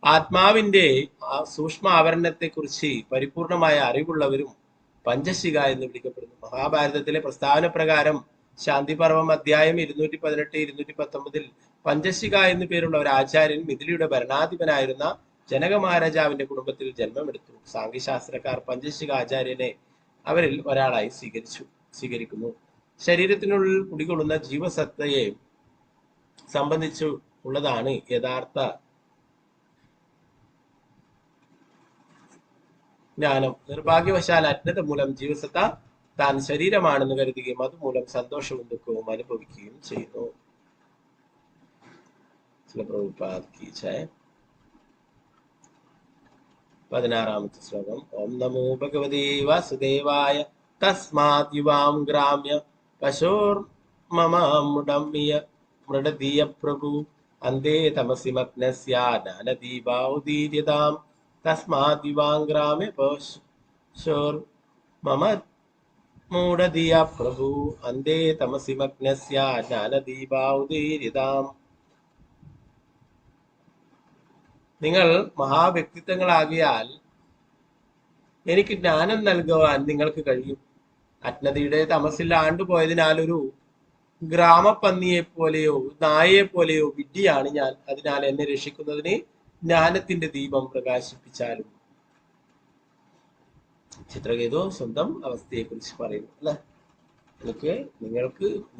ആത്മാവിന്റെ ആ സൂക്ഷ്മ ആവരണത്തെ കുറിച്ച് പരിപൂർണമായ അറിവുള്ളവരും പഞ്ചശിക എന്ന് വിളിക്കപ്പെടുന്നു. മഹാഭാരതത്തിലെ പ്രസ്താവന പ്രകാരം ശാന്തിപർവം അധ്യായം 218-219 പഞ്ചശിക എന്നു പേരുള്ള ഒരു ആചാര്യൻ മിഥിലയുടെ ഭരണാധിപനായിരുന്ന ജനക മഹാരാജാവിന്റെ കുടുംബത്തിൽ ജന്മമെടുത്തു. സാങ്കേശാസ്ത്രക്കാർ പഞ്ചശിക ആചാര്യനെ അവരിൽ ഒരാളായി സ്വീകരിക്കുന്നു. ശരീരത്തിനുള്ളിൽ കുടികൊള്ളുന്ന ജീവസത്തയെ സംബന്ധിച്ചു ഉള്ളതാണ് യഥാർത്ഥ ജ്ഞാനം. നിർഭാഗ്യവശാൽ അജ്ഞത മൂലം ജീവസത്ത താൻ ശരീരമാണെന്ന് കരുതുകയും അതുമൂലം സന്തോഷവും ദുഃഖവും അനുഭവിക്കുകയും ചെയ്യുന്നു. 16-ാമത്തെ ശ്ലോകം. ഓം നമോ ഭഗവതേ വാസുദേവായ തസ്മാത് യുവാം ഗ്രാമ്യ പശോർമമുടമ്യ മൃഡതീയ പ്രഭു അന്തേ തമസി മഗ്നസ്യ ജ്ഞാനദീപാഉദീര്യതാം തസ്മാത് യുവാം ഗ്രാമ്യ പശോർമമൂഢതീയ പ്രഭു അന്തേ തമസി മഗ്നസ്യ ജ്ഞാനദീപാഉദീര്യതാം. നിങ്ങൾ മഹാവ്യക്തിത്വങ്ങളാകിയാൽ എനിക്ക് ജ്ഞാനം നൽകുവാൻ നിങ്ങൾക്ക് കഴിയും. അജ്ഞതയുടെ തമസിൽ ആണ്ടുപോയതിനാൽ ഒരു ഗ്രാമപ്പന്നിയെ പോലെയോ നായയെ പോലെയോ വിഡ്ഢിയാണ് ഞാൻ. അതിനാൽ എന്നെ രക്ഷിക്കുന്നതിന് ജ്ഞാനത്തിന്റെ ദീപം പ്രകാശിപ്പിച്ചാലും. ചിത്രകേതു സ്വന്തം അവസ്ഥയെ കുറിച്ച് പറയുന്നു അല്ലെ.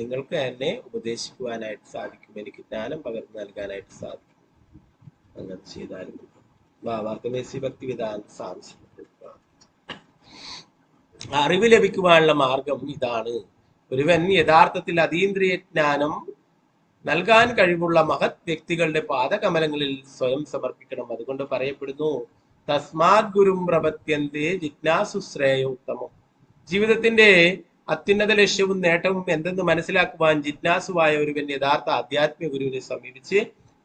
നിങ്ങൾക്ക് എന്നെ ഉപദേശിക്കുവാനായിട്ട് സാധിക്കും, എനിക്ക് ജ്ഞാനം പകർന്നു നൽകാനായിട്ട് സാധിക്കും. അങ്ങനെ ചെയ്താലും ഭക്തിവിധാന സാംശം അറിവ് ലഭിക്കുവാനുള്ള മാർഗം ഇതാണ്. ഒരുവൻ യഥാർത്ഥത്തിൽ അതീന്ദ്രിയ ജ്ഞാനം നൽകാൻ കഴിവുള്ള മഹത് വ്യക്തികളുടെ പാദകമലങ്ങളിൽ സ്വയം സമർപ്പിക്കണം. അതുകൊണ്ട് പറയപ്പെടുന്നു, തസ്മാത് ഗുരും പ്രപത്യന്തേ ജിജ്ഞാസു ശ്രേയോത്തമം. ജീവിതത്തിന്റെ അത്യുന്നത ലക്ഷ്യവും നേട്ടവും എന്തെന്ന് മനസ്സിലാക്കുവാൻ ജിജ്ഞാസുവായ ഒരുവൻ യഥാർത്ഥ ആധ്യാത്മിക ഗുരുവിനെ സമീപിച്ച്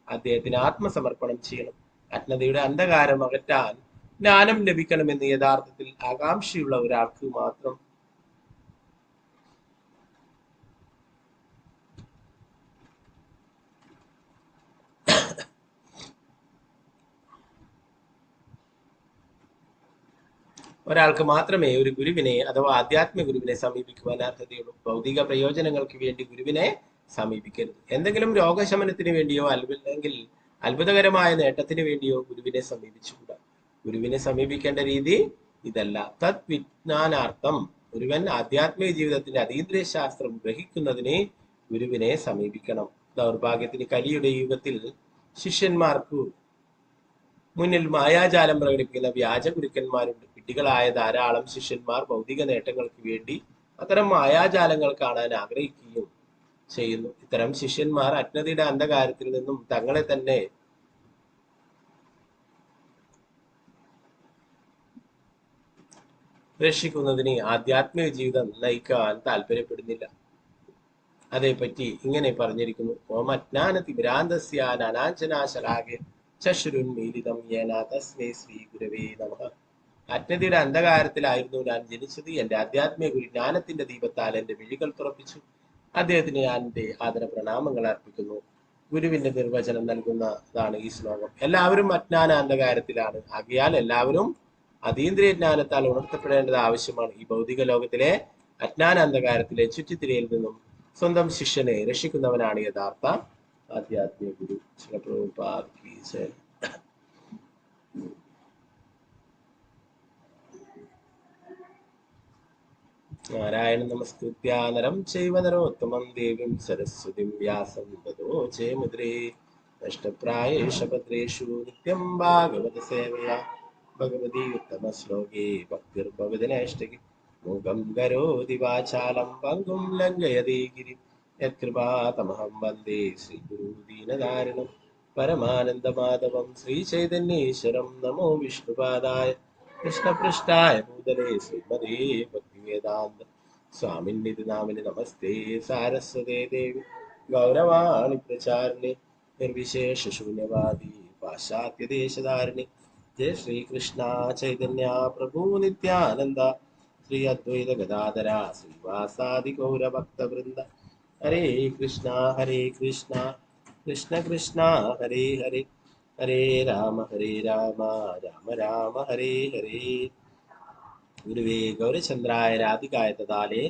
അദ്ദേഹത്തിന് ആത്മസമർപ്പണം ചെയ്യണം. അജ്ഞതയുടെ അന്ധകാരം അകറ്റാൻ ജ്ഞാനം ലഭിക്കണമെന്ന് യഥാർത്ഥത്തിൽ ആകാംക്ഷയുള്ള ഒരാൾക്ക് മാത്രം മാത്രമേ ഒരു ഗുരുവിനെ അഥവാ ആധ്യാത്മിക ഗുരുവിനെ സമീപിക്കുവാൻ അർഹതയുള്ളൂ. ഭൗതിക പ്രയോജനങ്ങൾക്ക് വേണ്ടി ഗുരുവിനെ സമീപിക്കരുത്. എന്തെങ്കിലും രോഗശമനത്തിന് വേണ്ടിയോ അല്ലെങ്കിൽ അത്ഭുതകരമായ നേട്ടത്തിന് വേണ്ടിയോ ഗുരുവിനെ സമീപിച്ചുകൂടാ. ഗുരുവിനെ സമീപിക്കേണ്ട രീതി ഇതല്ല. തത് വിജ്ഞാനാർത്ഥം ഒരുവൻ ആധ്യാത്മിക ജീവിതത്തിന്റെ അതീന്ദ്രിയ ശാസ്ത്രം ഗ്രഹിക്കുന്നതിന് ഗുരുവിനെ സമീപിക്കണം. ദൗർഭാഗ്യത്തിന് കലിയുടെ യുഗത്തിൽ ശിഷ്യന്മാർക്ക് മുന്നിൽ മായാജാലം പ്രകടിപ്പിക്കുന്ന വ്യാജ ഗുരുക്കന്മാരുണ്ട്. വിഡ്ഢികളായ ധാരാളം ശിഷ്യന്മാർ ഭൗതിക നേട്ടങ്ങൾക്ക് വേണ്ടി അത്തരം മായാജാലങ്ങൾ കാണാൻ ആഗ്രഹിക്കുകയും ചെയ്യുന്നു. ഇത്തരം ശിഷ്യന്മാർ അജ്ഞതയുടെ അന്ധകാരത്തിൽ നിന്നും തങ്ങളെ തന്നെ രക്ഷിക്കുന്നതിന് ആധ്യാത്മിക ജീവിതം നയിക്കാൻ താല്പര്യപ്പെടുന്നില്ല. അതേപ്പറ്റി ഇങ്ങനെ പറഞ്ഞിരിക്കുന്നു. ഓം അജ്ഞാനതിമിരാന്തസ്യ നാനാഞ്ജനാശലാകെ ചക്ഷുരുന്മീലിതം യേന തസ്മൈ ശ്രീ ഗുരവേ നമഃ. അജ്ഞതയുടെ അന്ധകാരത്തിലായിരുന്നു ഞാൻ ജനിച്ചത്. എന്റെ ആധ്യാത്മിക ഗുരു ജ്ഞാനത്തിന്റെ ദീപത്താൽ എന്റെ വിഴികൾ തുറപ്പിച്ചു. അദ്ദേഹത്തിന് ഞാൻ എന്റെ ആദര പ്രണാമങ്ങൾ അർപ്പിക്കുന്നു. ഗുരുവിന്റെ നിർവചനം നൽകുന്നതാണ് ഈ ശ്ലോകം. എല്ലാവരും അജ്ഞാന അന്ധകാരത്തിലാണ്. ആകയാൽ എല്ലാവരും അതീന്ദ്രിയ ജ്ഞാനത്താൽ ഉണർത്തപ്പെടേണ്ടത് ആവശ്യമാണ്. ഈ ഭൗതിക ലോകത്തിലെ അജ്ഞാന അന്ധകാരത്തിലെ ചുറ്റിത്തിരയിൽ നിന്നും സ്വന്തം ശിഷ്യനെ രക്ഷിക്കുന്നവനാണ് യഥാർത്ഥ ആധ്യാത്മിക ഗുരു. ശ്രീ പ്രഭുപാദ കീ ജയ്. നാരായണ നമസ്കൃത്യ നരം ചൈവ നരോത്തമം ദേവീം സരസ്വതിം വ്യാസം തതോ ജയമുദ്രേ. നഷ്ടപ്രായേഷ ഭദ്രേഷു നിത്യം ഭാഗവത സേവയാ ഭഗവതി ഉത്തമ ശ്ലോകേ ഭക്തിർഭവതി നൈഷ്ടകി. മൂകം കരോതി വാചാലം പങ്കും ലംഘയതി ഗിരിം യത്കൃപാതമഹം വന്ദേ ശ്രീഗുരു ദീനധാരിണം പരമാനന്ദമാധവം ശ്രീചൈതന്യേശ്വരം. നമോ വിഷ്ണുപാദായ കൃഷ്ണപൃഷ്ഠായ ഭൂതലേ ശ്രീമതേ ഭക്തിവേദാന്ത സ്വാമിന്നിധി നാമിനി നമസ്തേ സാരസ്വതേ ദേവി ഗൗരവാണി പ്രചാരിണി നിർവിശേഷ ശൂന്യവാദി പാശ്ചാത്യദേശധാരിണി. ജയ ശ്രീകൃഷ്ണ ചൈതന്യ പ്രഭു നിത്യാനന്ദ ശ്രീ അദ്വൈത ഗദാധര ശ്രീവാസാദി ഗൗരഭക്തവൃന്ദ. ഹരേ കൃഷ്ണ കൃഷ്ണ കൃഷ്ണ ഹരേ ഹരേ, ഹരേ രാമ രാമ രാമ ഹരേ ഹരേ. ഗുരുവേ ഗൗരചന്ദ്രായ രാധികായ തദാലേ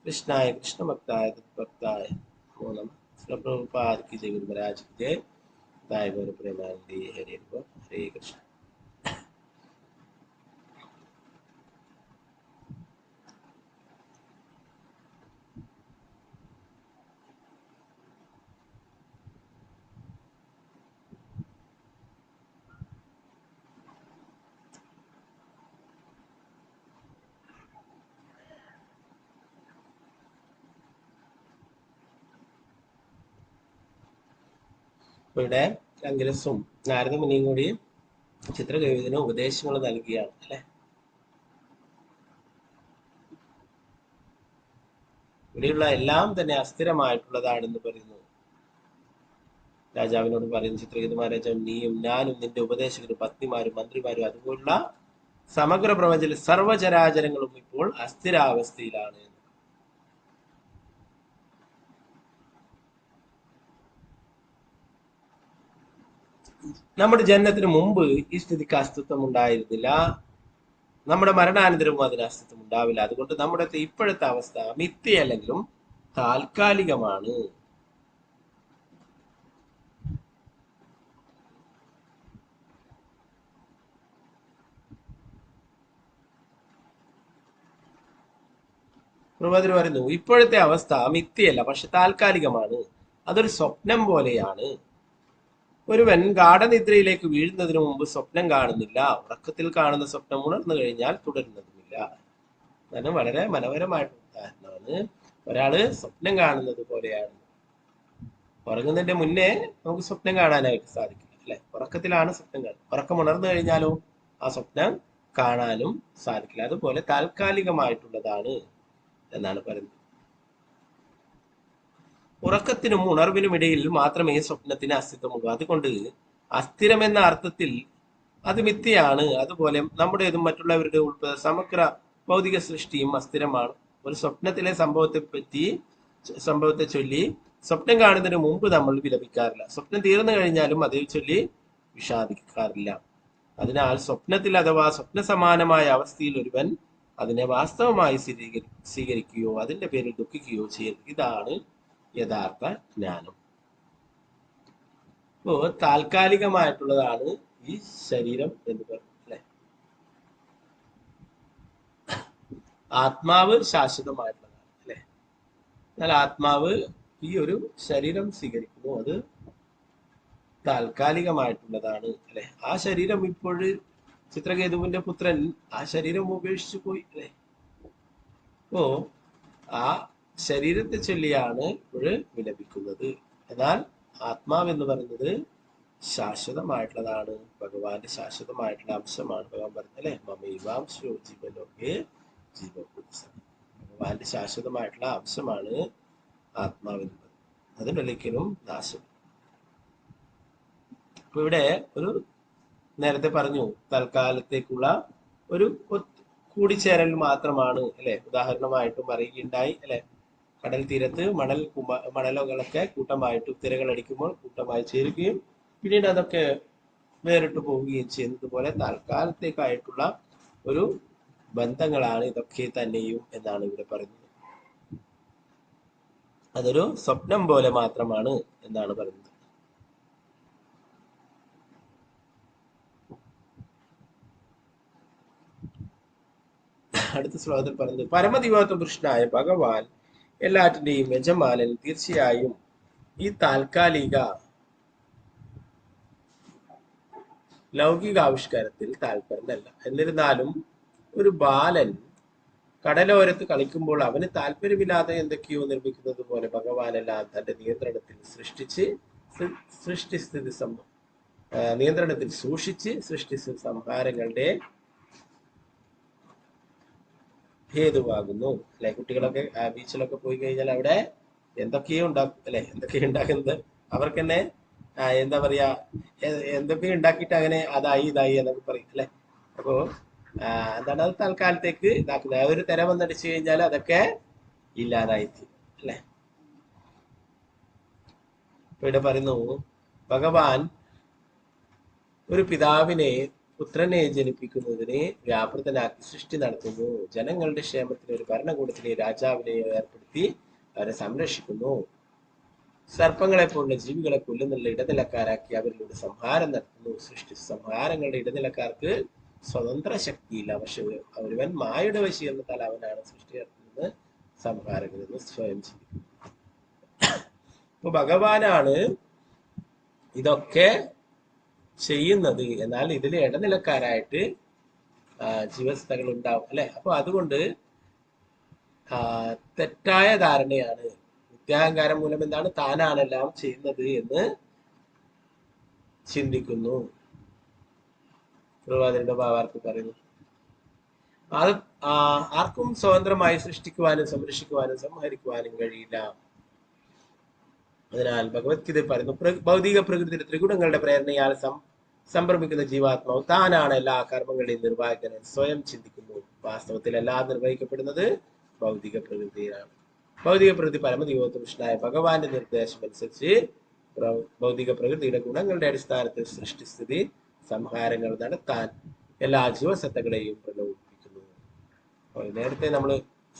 കൃഷ്ണായ കൃഷ്ണഭക്തായ തദ്ഭക്തായ നമോ നമഃ. പ്രഭുപാദ की जय, गुरु महाराज की जय. दाय गौर प्रेमानंदी हरे हरे कृष्ण. ഇവിടെ അംഗിരസും നാരദ മുനിയും കൂടി ചിത്രകവിതന് ഉപദേശങ്ങൾ നൽകിയാണ് അല്ലെ. ഇവിടെയുള്ള എല്ലാം തന്നെ അസ്ഥിരമായിട്ടുള്ളതാണെന്ന് പറയുന്നു. രാജാവിനോട് പറയുന്നു ചിത്രകേതു മഹാരാജാവ്, നീയും ഞാനും നിന്റെ ഉപദേശകരും പത്നിമാരും മന്ത്രിമാരും അതുപോലുള്ള സമഗ്ര പ്രപഞ്ചത്തിലെ സർവചരാചരങ്ങളും ഇപ്പോൾ അസ്ഥിരാവസ്ഥയിലാണ്. നമ്മുടെ ജനനത്തിന് മുമ്പ് ഈ സ്ഥിതിക്ക് അസ്തിത്വം ഉണ്ടായിരുന്നില്ല. നമ്മുടെ മരണാനന്തരവും അതിന് അസ്തിത്വം ഉണ്ടാവില്ല. അതുകൊണ്ട് നമ്മുടെ ഇപ്പോഴത്തെ അവസ്ഥ മിഥ്യയല്ലെങ്കിലും താൽക്കാലികമാണ്. പ്രവാചകർ പറയുന്നു, ഇപ്പോഴത്തെ അവസ്ഥ മിഥ്യയല്ല, പക്ഷെ താൽക്കാലികമാണ്. അതൊരു സ്വപ്നം പോലെയാണ്. ഒരുവൻ ഗാഠനിദ്രയിലേക്ക് വീഴുന്നതിന് മുമ്പ് സ്വപ്നം കാണുന്നില്ല. ഉറക്കത്തിൽ കാണുന്ന സ്വപ്നം ഉണർന്നു കഴിഞ്ഞാൽ തുടരുന്നതുമില്ല. അതാണ് വളരെ മനോഹരമായിട്ടുള്ള ഉദാഹരണമാണ്. ഒരാള് സ്വപ്നം കാണുന്നത് പോലെയാണ്. ഉറങ്ങുന്നതിന്റെ മുന്നേ നമുക്ക് സ്വപ്നം കാണാനായിട്ട് സാധിക്കില്ല അല്ലെ. ഉറക്കത്തിലാണ് സ്വപ്നം കാണുന്നത്. ഉറക്കം ഉണർന്നു കഴിഞ്ഞാലോ ആ സ്വപ്നം കാണാനും സാധിക്കില്ല. അതുപോലെ താൽക്കാലികമായിട്ടുള്ളതാണ് എന്നാണ് പറയുന്നത്. ഉറക്കത്തിനും ഉണർവിനും ഇടയിൽ മാത്രമേ സ്വപ്നത്തിന് അസ്തിത്വമുള്ളൂ. അതുകൊണ്ട് അസ്ഥിരം എന്ന അർത്ഥത്തിൽ അത് മിഥ്യയാണ്. അതുപോലെ നമ്മുടേതും മറ്റുള്ളവരുടെ ഉൾപ്പെടെ സമഗ്ര ഭൗതിക സൃഷ്ടിയും അസ്ഥിരമാണ്. ഒരു സ്വപ്നത്തിലെ സംഭവത്തെ ചൊല്ലി സ്വപ്നം കാണുന്നതിന് മുമ്പ് നമ്മൾ വിലപിക്കാറില്ല. സ്വപ്നം തീർന്നു കഴിഞ്ഞാലും അതേ ചൊല്ലി വിഷാദിക്കാറില്ല. അതിനാൽ സ്വപ്നത്തിൽ അഥവാ സ്വപ്ന സമാനമായ അവസ്ഥയിൽ ഒരുവൻ അതിനെ വാസ്തവമായി സ്വീകരിക്കുകയോ അതിന്റെ പേരിൽ ദുഃഖിക്കുകയോ ചെയ്യരുത്. ഇതാണ് യഥാർത്ഥ ജ്ഞാനം. അപ്പോ താൽക്കാലികമായിട്ടുള്ളതാണ് ഈ ശരീരം എന്ന് പറയുന്നത് അല്ലെ. ആത്മാവ് ശാശ്വതമായിട്ടുള്ളതാണ് അല്ലെ. എന്നാൽ ആത്മാവ് ഈ ഒരു ശരീരം സ്വീകരിക്കുന്നു, അത് താൽക്കാലികമായിട്ടുള്ളതാണ് അല്ലെ. ആ ശരീരം ഇപ്പോൾ ചിത്രകേതുവിന്റെ പുത്രൻ ആ ശരീരം ഉപേക്ഷിച്ചു പോയി അല്ലെ. അപ്പോ ആ ശരീരത്തെ ചൊല്ലിയാണ് ഇപ്പോൾ വിലപിക്കുന്നത്. എന്നാൽ ആത്മാവെന്ന് പറയുന്നത് ശാശ്വതമായിട്ടുള്ളതാണ്, ഭഗവാന്റെ ശാശ്വതമായിട്ടുള്ള അംശമാണ്. ഭഗവാൻ പറഞ്ഞല്ലേ, മമൈവാംശോ ജീവലോകെ ജീവഭൂത. ഭഗവാന്റെ ശാശ്വതമായിട്ടുള്ള അംശമാണ് ആത്മാവെന്ന് പറയുന്നത്. അതിനൊരിക്കലും നാശം. അപ്പൊ ഇവിടെ ഒരു നേരത്തെ പറഞ്ഞു തൽക്കാലത്തേക്കുള്ള ഒരു കൂടിച്ചേരൽ മാത്രമാണ് അല്ലെ. ഉദാഹരണമായിട്ടും പറയുകയുണ്ടായി അല്ലെ, കടൽ തീരത്ത് മണലുകളൊക്കെ കൂട്ടമായിട്ട് തിരകൾ അടിക്കുമ്പോൾ കൂട്ടമായി ചേരുകയും പിന്നീട് അതൊക്കെ വേറിട്ട് പോവുകയും ചെയ്യുന്നതുപോലെ താൽക്കാലത്തേക്കായിട്ടുള്ള ഒരു ബന്ധങ്ങളാണ് ഇതൊക്കെ തന്നെയും എന്നാണ് ഇവിടെ പറയുന്നത്. അതൊരു സ്വപ്നം പോലെ മാത്രമാണ് എന്നാണ് പറയുന്നത്. അടുത്ത ശ്ലോകത്തിൽ പറയുന്നത്, പരമദിവാത്വ പുരുഷനായ ഭഗവാൻ എല്ലാറ്റിന്റെയും യജമാനൻ തീർച്ചയായും ഈ താൽക്കാലിക ലൗകിക ആവിഷ്കാരത്തിൽ താല്പര്യനല്ല. എന്നിരുന്നാലും ഒരു ബാലൻ കടലോരത്ത് കളിക്കുമ്പോൾ അവന് താല്പര്യമില്ലാതെ എന്തൊക്കെയോ നിർമ്മിക്കുന്നത് പോലെ ഭഗവാനെല്ലാം തന്റെ നിയന്ത്രണത്തിൽ സൂക്ഷിച്ച് സൃഷ്ടിസ്ഥിതി സംഹാരങ്ങളുടെ ഹേതുവാകുന്നു അല്ലെ. കുട്ടികളൊക്കെ ബീച്ചിലൊക്കെ പോയി കഴിഞ്ഞാൽ അവിടെ എന്തൊക്കെയോ ഉണ്ടാക്കും അല്ലെ. എന്തൊക്കെയോ ഉണ്ടാക്കുന്നത് അവർക്ക് തന്നെ എന്താ പറയാ, എന്തൊക്കെയോ ഉണ്ടാക്കിയിട്ട് അങ്ങനെ അതായി ഇതായി എന്നൊക്കെ പറയും അല്ലെ. അപ്പോ എന്താണ്, അത് തൽക്കാലത്തേക്ക് ഇതാക്കുന്നത്. ഒരു തിര വന്നടിച്ചു കഴിഞ്ഞാൽ അതൊക്കെ ഇല്ലാതായിത്തീരും അല്ലെ. ഇവിടെ പറയുന്നു, ഭഗവാൻ ഒരു പിതാവിനെ പുത്രനെ ജനിപ്പിക്കുന്നതിനെ വ്യാപൃതനാക്കി സൃഷ്ടി നടത്തുന്നു. ജനങ്ങളുടെ ക്ഷേമത്തിന് ഒരു ഭരണകൂടത്തിലെ രാജാവിനെ ഏർപ്പെടുത്തി അവരെ സംരക്ഷിക്കുന്നു. സർപ്പങ്ങളെ പോലുള്ള ജീവികളെ കൊല്ലുന്നുള്ള ഇടനിലക്കാരാക്കി അവരിലൂടെ സംഹാരം നടത്തുന്നു. സൃഷ്ടി സംഹാരങ്ങളുടെ ഇടനിലക്കാർക്ക് സ്വതന്ത്ര ശക്തിയില്ല. പക്ഷെ ഒരുവൻ മായയുടെ വശീകരണത്താൽ അവനാണ് സൃഷ്ടി നടത്തുന്നത് സംഹാരകരെന്ന് സ്വയം ചിന്തിക്കുന്നു. അപ്പൊ ഭഗവാനാണ് ഇതൊക്കെ ചെയ്യുന്നത്. എന്നാൽ ഇതിൽ ഇടനിലക്കാരായിട്ട് ജീവസത്തകൾ ഉണ്ടാവും അല്ലെ. അപ്പൊ അതുകൊണ്ട് തെറ്റായ ധാരണയാണ്. നിത്യാഹങ്കാരം മൂലം എന്താണ്, താനാണെല്ലാം ചെയ്യുന്നത് എന്ന് ചിന്തിക്കുന്നു. പ്രവാചകന്റെ ഭാവാർത്ഥം പറയുന്നു, അത് ആർക്കും സ്വതന്ത്രമായി സൃഷ്ടിക്കുവാനും സംരക്ഷിക്കുവാനും സംഹരിക്കുവാനും കഴിയില്ല. അതിനാൽ ഭഗവത്ഗീത പറയുന്നു, ഭൗതിക പ്രകൃതിയുടെ ത്രിഗുണങ്ങളുടെ പ്രേരണയാൽ സംഭ്രമിക്കുന്ന ജീവാത്മാവ് താനാണ് എല്ലാ കർമ്മങ്ങളുടെയും നിർവാഹകൻ സ്വയം ചിന്തിക്കുന്നു. വാസ്തവത്തിൽ എല്ലാം നിർവഹിക്കപ്പെടുന്നത് ഭൗതിക പ്രകൃതിയിലാണ്. ഭൗതിക പ്രകൃതി പരമദിവോത്വ പുരുഷനായ ഭഗവാന്റെ നിർദ്ദേശം അനുസരിച്ച് ഭൗതിക പ്രകൃതിയുടെ ഗുണങ്ങളുടെ അടിസ്ഥാനത്തിൽ സൃഷ്ടിസ്ഥിതി സംഹാരങ്ങൾ നടത്താൻ എല്ലാ ജീവസത്തകളെയും പ്രലോഭിപ്പിക്കുന്നു. നേരത്തെ നമ്മൾ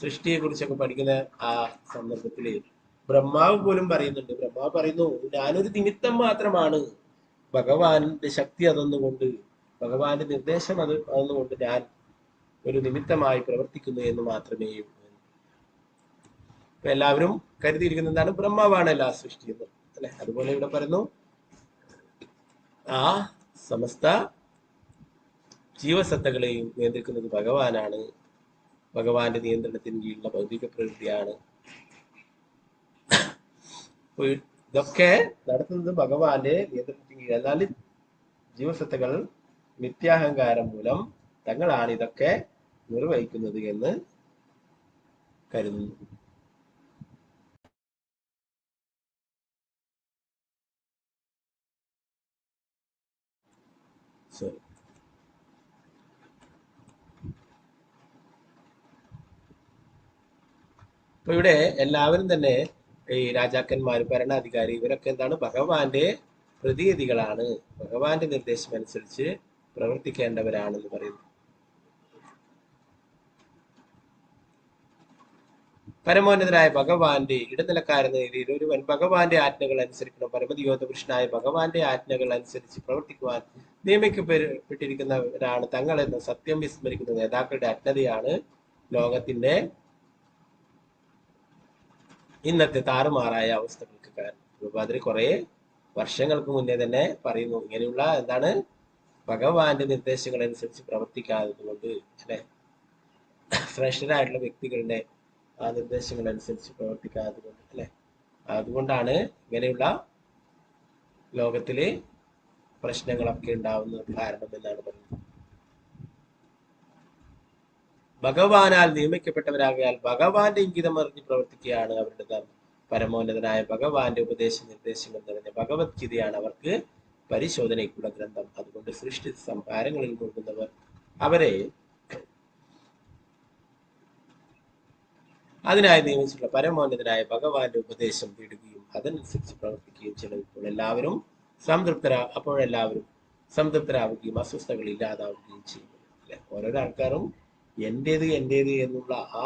സൃഷ്ടിയെ കുറിച്ചൊക്കെ പഠിക്കുന്ന ആ സന്ദർഭത്തില് ബ്രഹ്മാവ് പോലും പറയുന്നുണ്ട്. ബ്രഹ്മാവ് പറയുന്നു, ഞാനൊരു നിമിത്തം മാത്രമാണ്. ഭഗവാന്റെ ശക്തി അതൊന്നുകൊണ്ട്, ഭഗവാന്റെ നിർദ്ദേശം അതൊന്നുകൊണ്ട് ഞാൻ ഒരു നിമിത്തമായി പ്രവർത്തിക്കുന്നു എന്ന് മാത്രമേ ഉള്ളൂ. ഇപ്പൊ എല്ലാവരും കരുതിയിരിക്കുന്ന എന്താണ്, ബ്രഹ്മാവാണ് എല്ലാ സൃഷ്ടിക്കുന്നത് അല്ലെ. അതുപോലെ ഇവിടെ പറയുന്നു, ആ സമസ്ത ജീവസത്തകളെയും നിയന്ത്രിക്കുന്നത് ഭഗവാനാണ്. ഭഗവാന്റെ നിയന്ത്രണത്തിന് കീഴിലുള്ള ഭൗതിക പ്രകൃതിയാണ്. ഇതൊക്കെ നടത്തുന്നത് ഭഗവാന്റെ നിയന്ത്രണത്തിന് കീഴിൽ. എന്നാൽ ജീവസത്തകൾ നിത്യാഹങ്കാരം മൂലം തങ്ങളാണ് ഇതൊക്കെ നിർവഹിക്കുന്നത് എന്ന് കരുതുന്നു. ശരി. അപ്പൊ ഇവിടെ എല്ലാവരും തന്നെ ഈ രാജാക്കന്മാർ, ഭരണാധികാരി, ഇവരൊക്കെ എന്താണ്, ഭഗവാന്റെ പ്രതിനിധികളാണ്. ഭഗവാന്റെ നിർദ്ദേശം അനുസരിച്ച് പ്രവർത്തിക്കേണ്ടവരാണെന്ന് പറയുന്നു. പരമോന്നതനായ ഭഗവാന്റെ ഇടനിലക്കാരെന്ന രീതിയിൽ ഒരുവൻ ഭഗവാന്റെ ആജ്ഞകൾ അനുസരിക്കണം. പരമദിവോത്വ പുരുഷനായ ഭഗവാന്റെ ആജ്ഞകൾ അനുസരിച്ച് പ്രവർത്തിക്കുവാൻ നിയമിക്കപ്പെട്ടിരിക്കുന്നവരാണ് തങ്ങളെന്ന സത്യം വിസ്മരിക്കുന്ന നേതാക്കളുടെ അജ്ഞതയാണ് ലോകത്തിന്റെ ഇന്നത്തെ താറുമാറായ അവസ്ഥകൾക്ക് കാരണം. അതിൽ കുറെ വർഷങ്ങൾക്ക് മുന്നേ തന്നെ പറയുന്നു, ഇങ്ങനെയുള്ള എന്താണ്, ഭഗവാന്റെ നിർദ്ദേശങ്ങൾ അനുസരിച്ച് പ്രവർത്തിക്കാത്തത് കൊണ്ട് അല്ലെ, ശ്രേഷ്ഠരായിട്ടുള്ള വ്യക്തികളുടെ ആ നിർദ്ദേശങ്ങൾ അനുസരിച്ച് പ്രവർത്തിക്കാത്തതുകൊണ്ട് അല്ലെ, അതുകൊണ്ടാണ് ഇങ്ങനെയുള്ള ലോകത്തില് പ്രശ്നങ്ങളൊക്കെ ഉണ്ടാവുന്നത് കാരണം എന്നാണ് പറയുന്നത്. ഭഗവാനാൽ നിയമിക്കപ്പെട്ടവരാകയാൽ ഭഗവാന്റെ ഇംഗിതം അറിഞ്ഞ് പ്രവർത്തിക്കുകയാണ് അവരുടെ ധർമ്മം. പരമോന്നതനായ ഭഗവാന്റെ ഉപദേശ നിർദ്ദേശങ്ങൾ നിറഞ്ഞ ഭഗവത്ഗീതയാണ് അവർക്ക് പരിശോധനയ്ക്കുള്ള ഗ്രന്ഥം. അതുകൊണ്ട് സൃഷ്ടി സംഹാരങ്ങളിൽ മുഴുകുന്നവർ അവരെ അതിനായി നിയമിച്ചിട്ടുള്ള പരമോന്നതനായ ഭഗവാന്റെ ഉപദേശം തേടുകയും അതനുസരിച്ച് പ്രവർത്തിക്കുകയും ചെയ്യുമ്പോൾ എല്ലാവരും അപ്പോഴെല്ലാവരും സംതൃപ്തരാവുകയും അസ്വസ്ഥകൾ ഇല്ലാതാവുകയും ചെയ്യും. അല്ലെ, ഓരോരോ ആൾക്കാരും എന്റേത് എന്നുള്ള ആ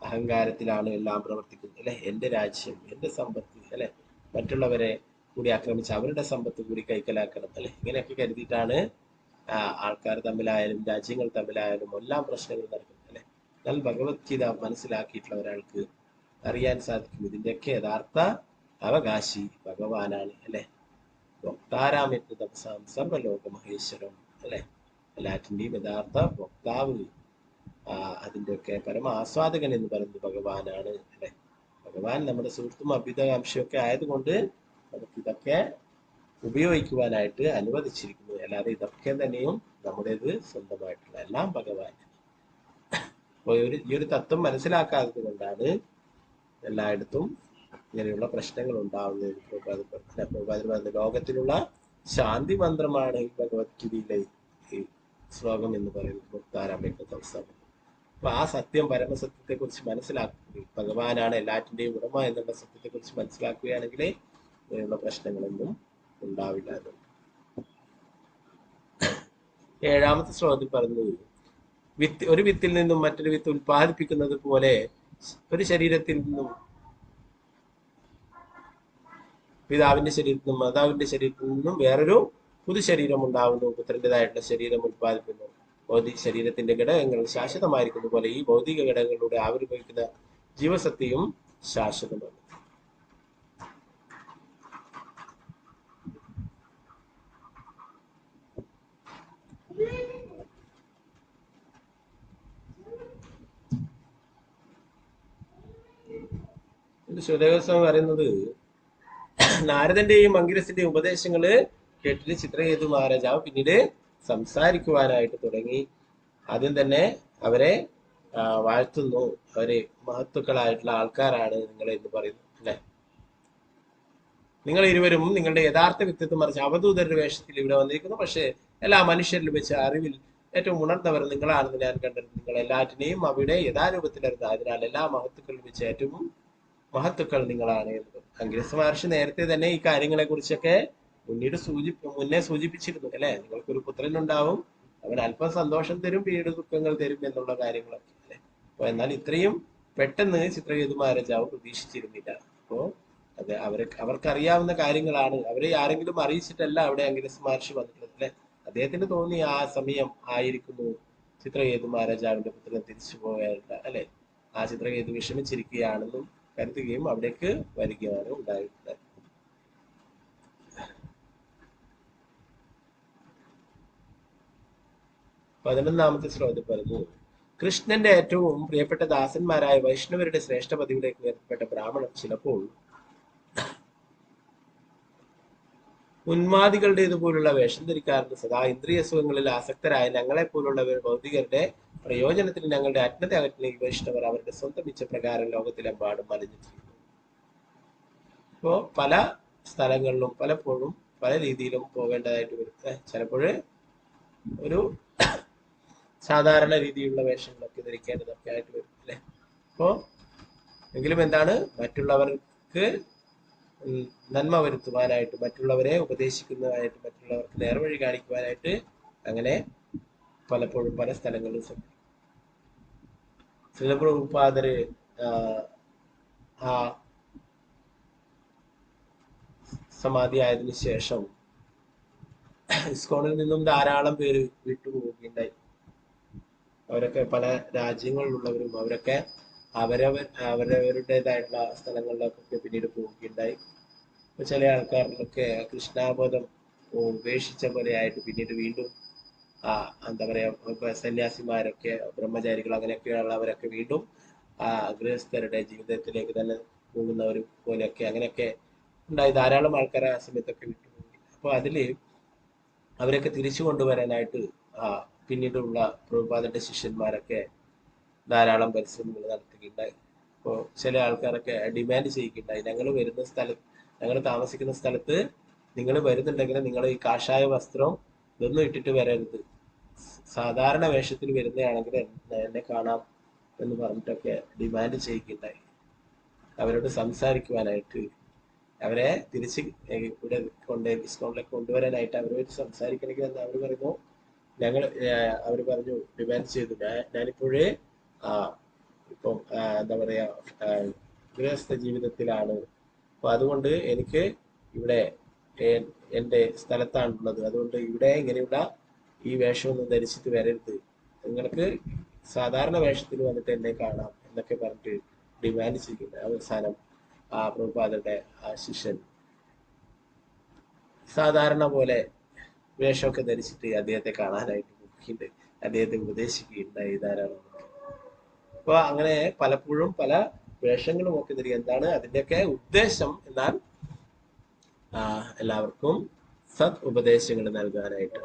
അഹങ്കാരത്തിലാണ് എല്ലാം പ്രവർത്തിക്കുന്നത്. അല്ലെ, എന്റെ രാജ്യം, എന്റെ സമ്പത്ത്, അല്ലെ, മറ്റുള്ളവരെ കൂടി ആക്രമിച്ച് അവരുടെ സമ്പത്ത് കൂടി കൈക്കലാക്കണം, അല്ലെ, ഇങ്ങനെയൊക്കെ കരുതിയിട്ടാണ് ആൾക്കാർ തമ്മിലായാലും രാജ്യങ്ങൾ തമ്മിലായാലും എല്ലാം പ്രശ്നങ്ങൾ നടക്കുന്നത്. അല്ലെ, എന്നാൽ ഭഗവത്ഗീത മനസ്സിലാക്കിയിട്ടുള്ള ഒരാൾക്ക് അറിയാൻ സാധിക്കും ഇതിന്റെയൊക്കെ യഥാർത്ഥ അവകാശി ഭഗവാനാണ്. അല്ലെ, വക്താരാമെന്ന് തപസാം സർവലോക മഹേശ്വരം. അല്ലെ, എല്ലാറ്റിന്റെയും യഥാർത്ഥ വക്താവ്, അതിൻ്റെയൊക്കെ പരമ ആസ്വാദകൻ എന്ന് പറയുന്നത് ഭഗവാനാണ്. അല്ലെ, ഭഗവാൻ നമ്മുടെ സുഹൃത്തും അഭ്യുതകാംക്ഷയൊക്കെ ആയതുകൊണ്ട് നമുക്കിതൊക്കെ ഉപയോഗിക്കുവാനായിട്ട് അനുവദിച്ചിരിക്കുന്നു. അല്ലാതെ ഇതൊക്കെ തന്നെയും നമ്മുടേത് സ്വന്തമായിട്ടുള്ള എല്ലാം ഭഗവാൻ. അപ്പോൾ ഈ ഒരു തത്വം മനസ്സിലാക്കാത്തത് കൊണ്ടാണ് എല്ലായിടത്തും ഇങ്ങനെയുള്ള പ്രശ്നങ്ങൾ ഉണ്ടാവുന്നത്. പ്രഭുപാദർ ലോകത്തിലുള്ള ശാന്തി മന്ത്രമാണ് ഈ ഭഗവത്ഗീതയിലെ ഈ ശ്ലോകം എന്ന് പറയുന്നത്, മുക്താരാമേക തപസ്സാണ്. അപ്പൊ ആ സത്യം, പരമസത്യത്തെ കുറിച്ച് മനസ്സിലാക്കുക, ഭഗവാനാണ് എല്ലാറ്റിന്റെയും ഉടമ എന്നുള്ള സത്യത്തെ കുറിച്ച് മനസ്സിലാക്കുകയാണെങ്കിൽ ഇങ്ങനെയുള്ള പ്രശ്നങ്ങളൊന്നും ഉണ്ടാവില്ല. ഏഴാമത്തെ ശ്ലോകത്തിൽ പറഞ്ഞത്, ഒരു വിത്തിൽ നിന്നും മറ്റൊരു വിത്ത് ഉൽപ്പാദിപ്പിക്കുന്നത് പോലെ ഒരു ശരീരത്തിൽ നിന്നും പിതാവിന്റെ ശരീരത്തിൽ നിന്നും മാതാവിന്റെ ശരീരത്തിൽ നിന്നും വേറൊരു പുതു ശരീരം ഉണ്ടാവുന്നു. പുത്രൻ്റെതായിട്ടുള്ള ശരീരം ഉൽപ്പാദിപ്പിക്കുന്നു. ഭൗതിക ശരീരത്തിന്റെ ഘടകങ്ങൾ ശാശ്വതമായിരിക്കുന്ന പോലെ ഈ ഭൗതിക ഘടകങ്ങളിലൂടെ ആവിർഭവിക്കുന്ന ജീവസത്യവും ശാശ്വതമാണ്. സുദേവസ്വാമി പറയുന്നത്, നാരദന്റെയും അങ്കിരസിന്റെയും ഉപദേശങ്ങള് കേട്ടിട്ട് ചിത്രകേതു മഹാരാജാവ് പിന്നീട് സംസാരിക്കുവാനായിട്ട് തുടങ്ങി. ആദ്യം തന്നെ അവരെ വാഴ്ത്തുന്നു. അവര് മഹത്തുക്കളായിട്ടുള്ള ആൾക്കാരാണ് നിങ്ങൾ എന്ന് പറയുന്നു. അല്ലെ, നിങ്ങൾ ഇരുവരും നിങ്ങളുടെ യഥാർത്ഥ വ്യക്തിത്വം മറിച്ച് അവധൂതരുടെ വേഷത്തിൽ ഇവിടെ വന്നിരിക്കുന്നു. പക്ഷെ എല്ലാ മനുഷ്യരിലും വെച്ച് അറിവിൽ ഏറ്റവും ഉണർന്നവർ നിങ്ങളാണെന്ന് ഞാൻ കണ്ടത്. നിങ്ങൾ എല്ലാറ്റിനെയും അവിടെ യഥാരൂപത്തിലരുത്. അതിനാൽ എല്ലാ മഹത്തുക്കളിൽ വെച്ച് ഏറ്റവും മഹത്തുക്കൾ നിങ്ങളാണ് എന്നത്. അങ്കിരസ് മഹർഷി നേരത്തെ തന്നെ ഈ കാര്യങ്ങളെ കുറിച്ചൊക്കെ മുന്നേ സൂചിപ്പിച്ചിരുന്നു. അല്ലെ, നിങ്ങൾക്കൊരു പുത്രൻ ഉണ്ടാവും, അവൻ അല്പം സന്തോഷം തരും, പിന്നീട് ദുഃഖങ്ങൾ തരും എന്നുള്ള കാര്യങ്ങളൊക്കെ. അല്ലെ, അപ്പൊ എന്നാൽ ഇത്രയും പെട്ടെന്ന് ചിത്രകേതു മഹാരാജാവ് പ്രതീക്ഷിച്ചിരുന്നില്ല. അപ്പോ അത് അവർക്കറിയാവുന്ന കാര്യങ്ങളാണ്. അവരെ ആരെങ്കിലും അറിയിച്ചിട്ടല്ല അവിടെ അങ്കിരസ് മഹർഷി വന്നിട്ടുള്ളത്. അല്ലെ, അദ്ദേഹത്തിന് തോന്നി ആ സമയം ആയിരിക്കുന്നു ചിത്രകേതു മഹാരാജാവിന്റെ പുത്രൻ തിരിച്ചു പോകാനുള്ള. അല്ലെ, ആ ചിത്രകേതു വിഷമിച്ചിരിക്കുകയാണെന്നും കരുതുകയും അവിടേക്ക് വരികയാണ് ഉണ്ടായിട്ടുള്ളത്. 11ാമത്തെ ശ്ലോകത്തിൽ പറഞ്ഞു, കൃഷ്ണന്റെ ഏറ്റവും പ്രിയപ്പെട്ട ദാസന്മാരായ വൈഷ്ണവരുടെ ശ്രേഷ്ഠ പദവിയിലേക്ക് ഉയർത്തപ്പെട്ട ബ്രാഹ്മണർ ചിലപ്പോൾ ഉന്മാദികളുടേതുപോലുള്ള വേഷം ധരിക്കാറുണ്ട്. സദാ ഇന്ദ്രിയ സുഖങ്ങളിൽ ആസക്തരായ ഞങ്ങളെ പോലുള്ളവർ ഭൗതികരുടെ പ്രയോജനത്തിന് ഞങ്ങളുടെ അജ്ഞത അകറ്റിലേക്ക് വൈഷ്ണവർ അവരുടെ സ്വന്തം ഇച്ഛപ്രകാരം ലോകത്തിലെമ്പാടും മലിഞ്ഞിരിക്കുന്നു. ഇപ്പോ പല സ്ഥലങ്ങളിലും പലപ്പോഴും പല രീതിയിലും പോകേണ്ടതായിട്ട് വരും. ചിലപ്പോൾ ഒരു സാധാരണ രീതിയിലുള്ള വേഷങ്ങളൊക്കെ ധരിക്കേണ്ടതൊക്കെ ആയിട്ട് വരും. അല്ലെ, അപ്പോ എങ്കിലും എന്താണ്, മറ്റുള്ളവർക്ക് നന്മ വരുത്തുവാനായിട്ട്, മറ്റുള്ളവരെ ഉപദേശിക്കുന്നതായിട്ട്, മറ്റുള്ളവർക്ക് നേർവഴി കാണിക്കുവാനായിട്ട് അങ്ങനെ പലപ്പോഴും പല സ്ഥലങ്ങളിലും ശ്രീല പ്രഭുപാദര് ആ സമാധി ആയതിനു ശേഷം ഇസ്കോണിൽ നിന്നും ധാരാളം പേര് വിട്ടുപോവുകയുണ്ടായി. അവരൊക്കെ പല രാജ്യങ്ങളിലുള്ളവരും അവരൊക്കെ അവരവരുടേതായിട്ടുള്ള സ്ഥലങ്ങളിലൊക്കെ പിന്നീട് പോവുകയുണ്ടായി. ചില ആൾക്കാരിലൊക്കെ കൃഷ്ണാബോധം ഉപേക്ഷിച്ച പോലെ ആയിട്ട് പിന്നീട് വീണ്ടും എന്താ പറയാ, സന്യാസിമാരൊക്കെ ബ്രഹ്മചാരികൾ അങ്ങനെയൊക്കെയുള്ളവരൊക്കെ വീണ്ടും ആ ഗൃഹസ്ഥരുടെ ജീവിതത്തിലേക്ക് തന്നെ പോകുന്നവർ പോലെയൊക്കെ അങ്ങനെയൊക്കെ ഉണ്ടായി. ധാരാളം ആൾക്കാരെ ആ സമയത്തൊക്കെ വിട്ടുപോയി. അപ്പോൾ അതില് അവരൊക്കെ തിരിച്ചു കൊണ്ടുവരാനായിട്ട് പിന്നീടുള്ള പ്രഭുപാദന്റെ ശിഷ്യന്മാരൊക്കെ ധാരാളം പരിശ്രമങ്ങൾ നടത്തുകയുണ്ടായി. അപ്പോൾ ചില ആൾക്കാരൊക്കെ ഡിമാൻഡ് ചെയ്യുകയുണ്ടായി, ഞങ്ങൾ താമസിക്കുന്ന സ്ഥലത്ത് നിങ്ങൾ വരുന്നുണ്ടെങ്കിൽ നിങ്ങൾ ഈ കാഷായ വസ്ത്രം ഇതൊന്നും ഇട്ടിട്ട് വരരുത്, സാധാരണ വേഷത്തിൽ വരുന്നതാണെങ്കിൽ എന്നെ കാണാം എന്ന് പറഞ്ഞിട്ടൊക്കെ ഡിമാൻഡ് ചെയ്യുകയുണ്ടായി. അവരോട് സംസാരിക്കുവാനായിട്ട്, അവരെ തിരിച്ച് ഇവിടെ ഡിസ്കൗണ്ടിലേക്ക് കൊണ്ടുവരാനായിട്ട് അവരോട് സംസാരിക്കണമെങ്കിൽ എന്ന് അവർ പറയുന്നു. അവർ പറഞ്ഞു, ഡിമാൻഡ് ചെയ്തു, ഞാനിപ്പോഴേ ഇപ്പം എന്താ പറയാ ഗൃഹസ്ഥ ജീവിതത്തിലാണ്, അപ്പൊ അതുകൊണ്ട് എനിക്ക് ഇവിടെ എൻ്റെ സ്ഥലത്താണുള്ളത്, അതുകൊണ്ട് ഇവിടെ ഇങ്ങനെയുള്ള ഈ വേഷമൊന്നും ധരിച്ചിട്ട് വരരുത്, നിങ്ങൾക്ക് സാധാരണ വേഷത്തിൽ വന്നിട്ട് എന്നെ കാണാം എന്നൊക്കെ പറഞ്ഞിട്ട് ഡിമാൻഡ് ചെയ്യുന്നുണ്ട്. അവസാനം പ്രഭുപാദന്റെ ശിഷ്യൻ സാധാരണ പോലെ വേഷമൊക്കെ ധരിച്ചിട്ട് അദ്ദേഹത്തെ കാണാനായിട്ട് നോക്കിയിട്ട് അദ്ദേഹത്തെ ഉപദേശിക്കുകയുണ്ടായി ധാരാളം. അപ്പൊ അങ്ങനെ പലപ്പോഴും പല വേഷങ്ങളും ഒക്കെ ധരിക്കുക. എന്താണ് അതിന്റെയൊക്കെ ഉദ്ദേശം എന്നാൽ എല്ലാവർക്കും സത് ഉപദേശങ്ങൾ നൽകാനായിട്ട്.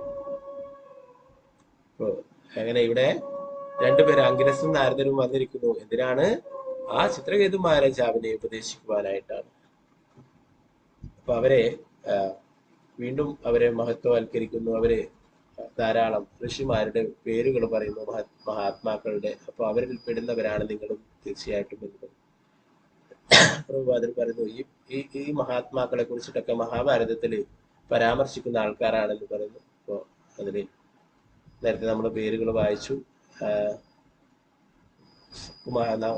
അപ്പോ അങ്ങനെ ഇവിടെ രണ്ടുപേര് അങ്കിരസും നാരദരും വന്നിരിക്കുന്നു. എന്തിനാണ്? ആ ചിത്രകേതു മഹാരാജാവിനെ ഉപദേശിക്കുവാനായിട്ടാണ്. അപ്പൊ അവരെ വീണ്ടും അവരെ മഹത്വവൽക്കരിക്കുന്നു. അവര് ധാരാളം ഋഷിമാരുടെ പേരുകൾ പറയുന്നു, മഹാത്മാക്കളുടെ. അപ്പൊ അവരിൽ പെടുന്നവരാണ് നിങ്ങളും തീർച്ചയായിട്ടും എന്ന് പ്രഭുപാദർ പറയുന്നു. ഈ മഹാത്മാക്കളെ കുറിച്ചിട്ടൊക്കെ മഹാഭാരതത്തില് പരാമർശിക്കുന്ന ആൾക്കാരാണെന്ന് പറയുന്നു. അപ്പോ അതില് നേരത്തെ നമ്മൾ പേരുകൾ വായിച്ചു.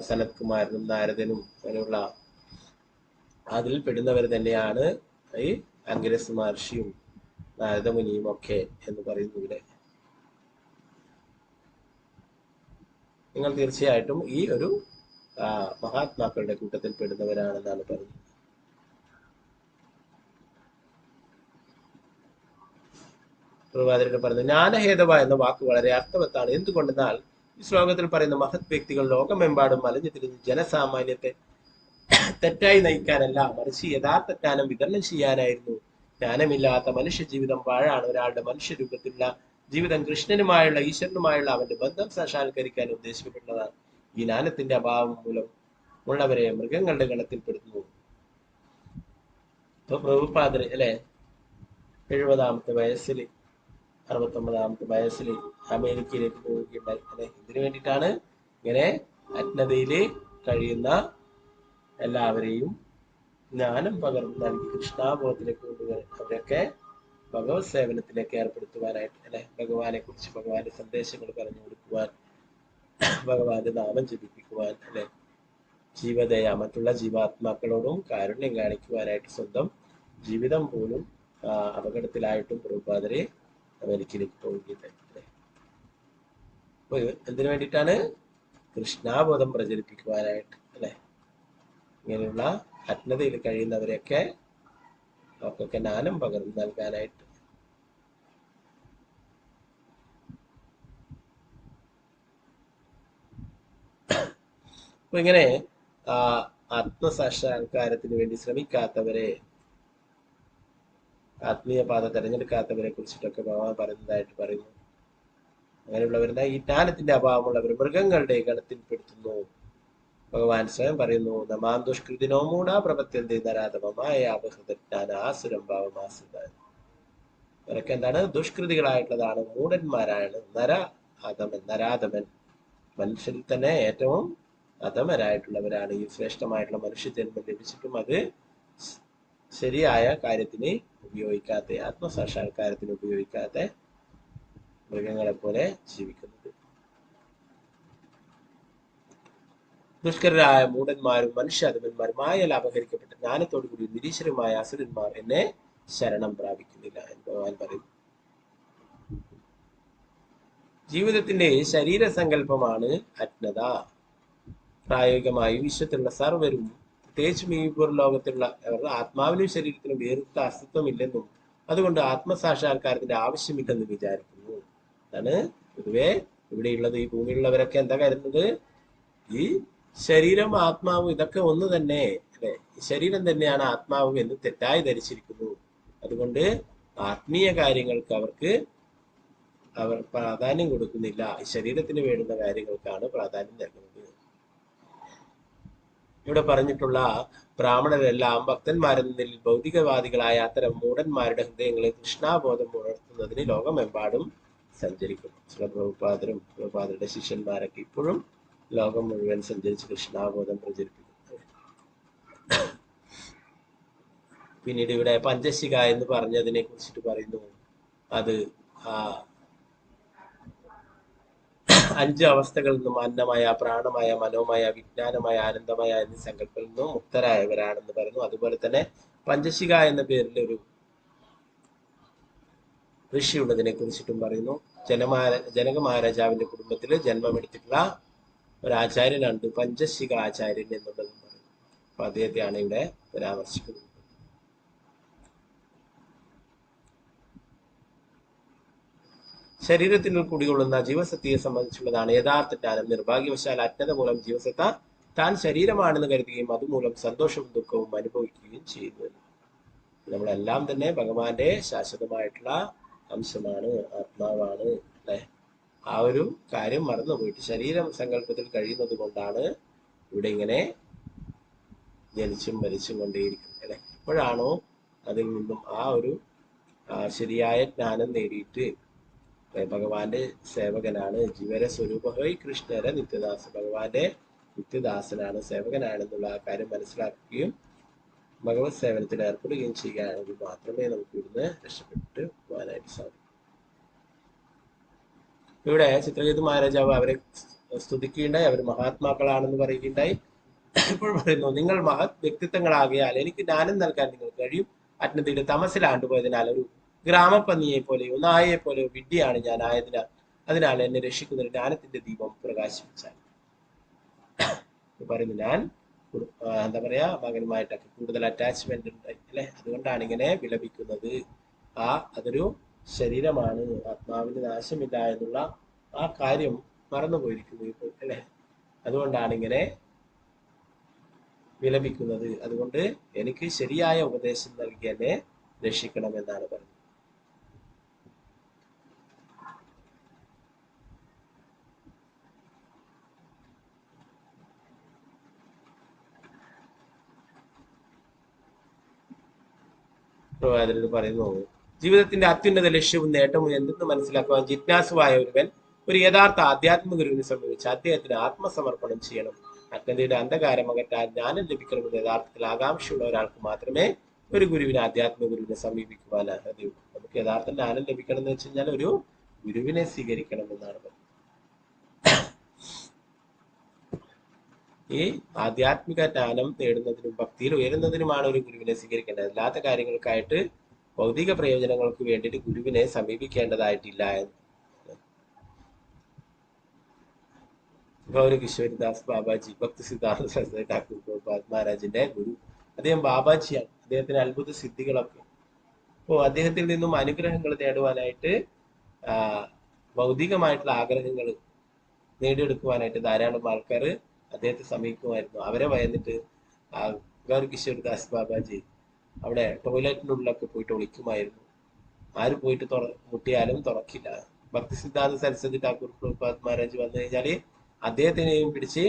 സനത് കുമാരനും നാരദനും അങ്ങനെയുള്ള അതിൽ പെടുന്നവർ തന്നെയാണ് ഈ അങ്കിരസ് മഹർഷിയും നാരദമുനിയും ഒക്കെ എന്ന് പറയുന്നു. ഇവിടെ നിങ്ങൾ തീർച്ചയായിട്ടും ഈ ഒരു മഹാത്മാക്കളുടെ കൂട്ടത്തിൽ പെടുന്നവരാണെന്നാണ് പറയുന്നത്. പ്രഭാതരുടെ പറഞ്ഞു, ജ്ഞാനഹേതവ എന്ന വാക്ക് വളരെ അർത്ഥവത്താണ്. എന്തുകൊണ്ടെന്നാൽ ഈ ശ്ലോകത്തിൽ പറയുന്ന മഹത് വ്യക്തികൾ ലോകമെമ്പാടും മലഞ്ഞു തിരിഞ്ഞ് ജനസാമാന്യത്തെ തെറ്റായി നയിക്കാനല്ല, മറിച്ച് യഥാർത്ഥ ജ്ഞാനം വിതരണം ചെയ്യാനായിരുന്നു. ജ്ഞാനമില്ലാത്ത മനുഷ്യ ജീവിതം പാഴാണ്. ഒരാളുടെ മനുഷ്യരൂപത്തിലുള്ള ജീവിതം കൃഷ്ണനുമായുള്ള ഈശ്വരനുമായുള്ള അവന്റെ ബന്ധം സാക്ഷാത്കരിക്കാൻ ഉദ്ദേശിക്കപ്പെട്ടതാണ്. ഈ ജ്ഞാനത്തിന്റെ അഭാവം മൂലം ഉള്ളവരെ മൃഗങ്ങളുടെ ഗണത്തിൽപ്പെടുന്നു. ഇപ്പൊ പ്രഭുപാദർ അല്ലെ 70-ാമത്തെ വയസ്സിൽ 69-ാമത്തെ വയസ്സിൽ അമേരിക്കയിലേക്ക് പോവുകയുണ്ടായി. അല്ലെ, ഇതിനു വേണ്ടിയിട്ടാണ് ഇങ്ങനെ അജ്ഞതയില് കഴിയുന്ന എല്ലാവരെയും ജ്ഞാനം പകർന്നു നൽകി കൃഷ്ണാബോധത്തിലേക്ക് കൊണ്ടുവരാൻ, അവരൊക്കെ ഭഗവത് സേവനത്തിലേക്ക് ഏർപ്പെടുത്തുവാനായിട്ട്, അല്ലെ, ഭഗവാനെ കുറിച്ച് ഭഗവാന്റെ സന്ദേശങ്ങൾ പറഞ്ഞു കൊടുക്കുവാൻ, ഭഗവാന്റെ നാമം ജപിപ്പിക്കുവാൻ, അല്ലെ, ജീവദയ മറ്റുള്ള ജീവാത്മാക്കളോടും കാരുണ്യം കാണിക്കുവാനായിട്ട് സ്വന്തം ജീവിതം പോലും അപകടത്തിലായിട്ടും പ്രഭുപാദരെ അമേരിക്കയിലേക്ക് പോവുകയുണ്ടായി. അപ്പൊ എന്തിനു വേണ്ടിയിട്ടാണ്? കൃഷ്ണാബോധം പ്രചരിപ്പിക്കുവാനായിട്ട്, അല്ലെ, ഇങ്ങനെയുള്ള അജ്ഞതയിൽ കഴിയുന്നവരെയൊക്കെ അവർക്കൊക്കെ ജ്ഞാനം പകർന്നു നൽകാനായിട്ട്. അപ്പൊ ഇങ്ങനെ ആത്മസാക്ഷാത്കാരത്തിന് വേണ്ടി ശ്രമിക്കാത്തവരെ, ആത്മീയ പാത തെരഞ്ഞെടുക്കാത്തവരെ കുറിച്ചിട്ടൊക്കെ ഭഗവാൻ പറയുന്നതായിട്ട് പറയുന്നു. അങ്ങനെയുള്ളവരുടെ ഈ ജ്ഞാനത്തിന്റെ അഭാവമുള്ളവർ മൃഗങ്ങളുടെ ഗണത്തിൽപ്പെടുത്തുന്നു. ഭഗവാൻ സ്വയം പറയുന്നു, നമാം ദുഷ്കൃതിനോ മൂഢ പ്രപത്യന്തേ നരാധമമായ അപഹൃതജ്ഞാന ആസുരം ഭാവമാസുരാൻ. അവരൊക്കെ എന്താണ്? ദുഷ്കൃതികളായിട്ടുള്ളതാണ്, മൂഢന്മാരാണ്. നരാധമൻ, മനുഷ്യരിൽ തന്നെ ഏറ്റവും അധമരായിട്ടുള്ളവരാണ്. ഈ ശ്രേഷ്ഠമായിട്ടുള്ള മനുഷ്യജന്മം ലഭിച്ചിട്ടും അത് ശരിയായ കാര്യത്തിന് ഉപയോഗിക്കാത്ത, ആത്മസാക്ഷാത്കാരത്തിന് ഉപയോഗിക്കാത്ത മൃഗങ്ങളെ പോലെ ജീവിക്കുന്നത്. ദുഷ്കരരായ മൂഢന്മാരും മനുഷ്യാധമന്മാരുമായ അപഹരിക്കപ്പെട്ട ജ്ഞാനത്തോടു കൂടി നിരീശ്വരമായ അസുരന്മാർ എന്നെ ശരണം പ്രാപിക്കുന്നില്ല എന്ന് ഭഗവാൻ പറയുന്നു. ജീവിതത്തിന്റെ ശരീരസങ്കല്പമാണ് അജ്ഞത. പ്രായോഗികമായി വിശ്വത്തിലുള്ള സർവരും, പ്രത്യേകിച്ചും ഈ ലോകത്തിലുള്ള അവരുടെ ആത്മാവിനും ശരീരത്തിനും വേറിട്ട അസ്തിത്വമില്ലെന്നും അതുകൊണ്ട് ആത്മസാക്ഷാത്കാരത്തിന്റെ ആവശ്യമില്ലെന്ന് വിചാരിക്കുന്നു. അതാണ് പൊതുവെ ഇവിടെയുള്ളത്. ഈ ഭൂമിയിലുള്ളവരൊക്കെ എന്താ കരുതുന്നത്? ഈ ശരീരം ആത്മാവ് ഇതൊക്കെ ഒന്ന് തന്നെ അല്ലെ? ശരീരം തന്നെയാണ് ആത്മാവ് എന്ന് തെറ്റായി ധരിച്ചിരിക്കുന്നു. അതുകൊണ്ട് ആത്മീയ കാര്യങ്ങൾക്ക് അവർ പ്രാധാന്യം കൊടുക്കുന്നില്ല. ശരീരത്തിന് വേണ്ടുന്ന കാര്യങ്ങൾക്കാണ് പ്രാധാന്യം നൽകുന്നത്. ഇവിടെ പറഞ്ഞിട്ടുള്ള ബ്രാഹ്മണരെല്ലാം ഭക്തന്മാരെന്നതിൽ ഭൗതികവാദികളായ അത്തരം മൂഢന്മാരുടെ ഹൃദയങ്ങളെ കൃഷ്ണാബോധം ഉണർത്തുന്നതിന് ലോകമെമ്പാടും സഞ്ചരിക്കുന്നു. പ്രഭുപാദരുടെ ശിഷ്യന്മാരൊക്കെ ഇപ്പോഴും ലോകം മുഴുവൻ സഞ്ചരിച്ച് കൃഷ്ണാബോധം പ്രചരിപ്പിക്കുന്നു. പിന്നീട് ഇവിടെ പഞ്ചശിക എന്ന് പറഞ്ഞതിനെ കുറിച്ചിട്ട് പറയുന്നു. അത് 5 അവസ്ഥകളിൽ നിന്നും അന്നമയ, പ്രാണമയ, മനോമയ, വിജ്ഞാനമയ, ആനന്ദമയ എന്നീ സങ്കല്പങ്ങളിൽ നിന്നും മുക്തരായവരാണെന്ന് പറയുന്നു. അതുപോലെ തന്നെ പഞ്ചശിക എന്ന പേരിൽ ഒരു ഋഷി ഉള്ളതിനെ കുറിച്ചിട്ടും പറയുന്നു. ജനക മഹാരാജാവിന്റെ കുടുംബത്തിൽ ജന്മമെടുത്തിട്ടുള്ള ഒരു ആചാര്യനാണ് പഞ്ചശിക ആചാര്യൻ എന്നുള്ളത് പറയുന്നു. അപ്പൊ അദ്ദേഹത്തെയാണ് ഇവിടെ പരാമർശിക്കുന്നത്. ശരീരത്തിൽ കുടികൊള്ളുന്ന ജീവസത്തയെ സംബന്ധിച്ചുള്ളതാണ് യഥാർത്ഥ ജ്ഞാനം. നിർഭാഗ്യവശാൽ അജ്ഞത മൂലം ജീവസത്ത താൻ ശരീരമാണെന്ന് കരുതുകയും അതുമൂലം സന്തോഷവും ദുഃഖവും അനുഭവിക്കുകയും ചെയ്യുന്നു. നമ്മളെല്ലാം തന്നെ ഭഗവാന്റെ ശാശ്വതമായിട്ടുള്ള അംശമാണ്, ആത്മാവാണ് അല്ലെ? ആ ഒരു കാര്യം മറന്നുപോയിട്ട് ശരീരം സങ്കല്പത്തിൽ കഴിയുന്നത് കൊണ്ടാണ് ഇവിടെ ഇങ്ങനെ ജനിച്ചും മരിച്ചും കൊണ്ടേയിരിക്കുന്നത് അല്ലെ? എപ്പോഴാണോ അതിൽ നിന്നും ആ ഒരു ശരിയായ ജ്ഞാനം നേടിയിട്ട് ഭഗവാന്റെ സേവകനാണ്, ജീവര സ്വരൂപഹോയ് കൃഷ്ണര നിത്യദാസ, ഭഗവാന്റെ നിത്യദാസനാണ്, സേവകനാണെന്നുള്ള ആ കാര്യം മനസ്സിലാക്കുകയും ഭഗവത് സേവനത്തിൽ ഏർപ്പെടുകയും ചെയ്യുകയാണെങ്കിൽ മാത്രമേ നമുക്ക് ഇവിടുന്ന് രക്ഷപ്പെട്ട് പോകാനായിട്ട് സാധിക്കും. ഇവിടെ ചിത്രകേതു മഹാരാജാവ് അവരെ സ്തുതിക്കുകയുണ്ടായി, അവർ മഹാത്മാക്കളാണെന്ന് പറയുകയുണ്ടായി. ഇപ്പോൾ പറയുന്നു, നിങ്ങൾ മഹത് വ്യക്തിത്വങ്ങളാകിയാൽ എനിക്ക് ജ്ഞാനം നൽകാൻ നിങ്ങൾക്ക് കഴിയും. അജ്ഞതയുടെ തമസിലാണ്ടുപോയതിനാൽ ഒരു ഗ്രാമപ്പന്നിയെ പോലെയോ നായയെ പോലെയോ വിഡ്ഢിയാണ് ഞാൻ അതിനാൽ എന്നെ രക്ഷിക്കുന്ന ജ്ഞാനത്തിന്റെ ദീപം പ്രകാശിപ്പിച്ചാൽ പറയുന്നു. ഞാൻ എന്താ പറയാ, മകനുമായിട്ടൊക്കെ കൂടുതൽ അറ്റാച്ച്മെന്റ് ഉണ്ടായി അല്ലെ? അതുകൊണ്ടാണ് ഇങ്ങനെ വിലപിക്കുന്നത്. അതൊരു ശരീരമാണ്, ആത്മാവിന് നാശമില്ല എന്നുള്ള ആ കാര്യം മറന്നുപോയിരിക്കുന്നു ഇപ്പോൾ അല്ലെ? അതുകൊണ്ടാണ് ഇങ്ങനെ വിലപിക്കുന്നത്. അതുകൊണ്ട് എനിക്ക് ശരിയായ ഉപദേശം നൽകി എന്നെ രക്ഷിക്കണമെന്നാണ് പറയുന്നത്. പ്രവാചകൻ പറയുന്നു, ജീവിതത്തിന്റെ അത്യുന്നത ലക്ഷ്യവും നേട്ടവും എന്തെന്ന് മനസ്സിലാക്കുവാൻ ജിജ്ഞാസുവായ ഒരുവൻ ഒരു യഥാർത്ഥ ആധ്യാത്മിക ഗുരുവിനെ സമീപിച്ച് അദ്ദേഹത്തിന് ആത്മസമർപ്പണം ചെയ്യണം. അജ്ഞതയുടെ അന്ധകാരം അകറ്റാൻ ജ്ഞാനം ലഭിക്കണമെന്ന് യഥാർത്ഥത്തിൽ ആകാംക്ഷയുള്ള ഒരാൾക്ക് മാത്രമേ ഒരു ഗുരുവിനെ, ആധ്യാത്മിക ഗുരുവിനെ സമീപിക്കുവാൻ അർഹതയുള്ളൂ. നമുക്ക് യഥാർത്ഥ ജ്ഞാനം ലഭിക്കണം എന്ന് വെച്ച് കഴിഞ്ഞാൽ ഒരു ഗുരുവിനെ സ്വീകരിക്കണം എന്നാണ് പറയുന്നത്. ഈ ആധ്യാത്മിക ജ്ഞാനം നേടുന്നതിനും ഭക്തിയിൽ ഉയരുന്നതിനുമാണ് ഒരു ഗുരുവിനെ സ്വീകരിക്കേണ്ടത്. അല്ലാത്ത കാര്യങ്ങൾക്കായിട്ട് ഭൗതിക പ്രയോജനങ്ങൾക്ക് വേണ്ടിയിട്ട് ഗുരുവിനെ സമീപിക്കേണ്ടതായിട്ടില്ല എന്ന്. ഗൗരി കിഷോരിദാസ് ബാബാജി, ഭക്തി സിദ്ധാർത്ഥ സരസ്വതി ഠാക്കൂർ പ്രഭുപാദ് മഹാരാജിന്റെ ഗുരു, അദ്ദേഹം ബാബാജിയാണ്. അദ്ദേഹത്തിന് അത്ഭുത സിദ്ധികളൊക്കെ. അപ്പോൾ അദ്ദേഹത്തിൽ നിന്നും അനുഗ്രഹങ്ങൾ നേടുവാനായിട്ട്, ഭൗതികമായിട്ടുള്ള ആഗ്രഹങ്ങൾ നേടിയെടുക്കുവാനായിട്ട് ധാരാളം ആൾക്കാർ അദ്ദേഹത്തെ സമീപിക്കുമായിരുന്നു. അവരെ ഭയന്നിട്ട് ഗൗരി കിഷോരിദാസ് ബാബാജി അവിടെ ടോയ്ലറ്റിനുള്ളിലൊക്കെ പോയിട്ട് ഒളിക്കുമായിരുന്നു. ആര് പോയിട്ട് മുട്ടിയാലും തുറക്കില്ല. ഭക്തി സിദ്ധാർത്ഥ സരസ്വതി ഠാക്കൂർ പ്രഭുപാദ് മഹാരാജ് വന്നു കഴിഞ്ഞാല് അദ്ദേഹത്തിനെയും പിടിച്ച്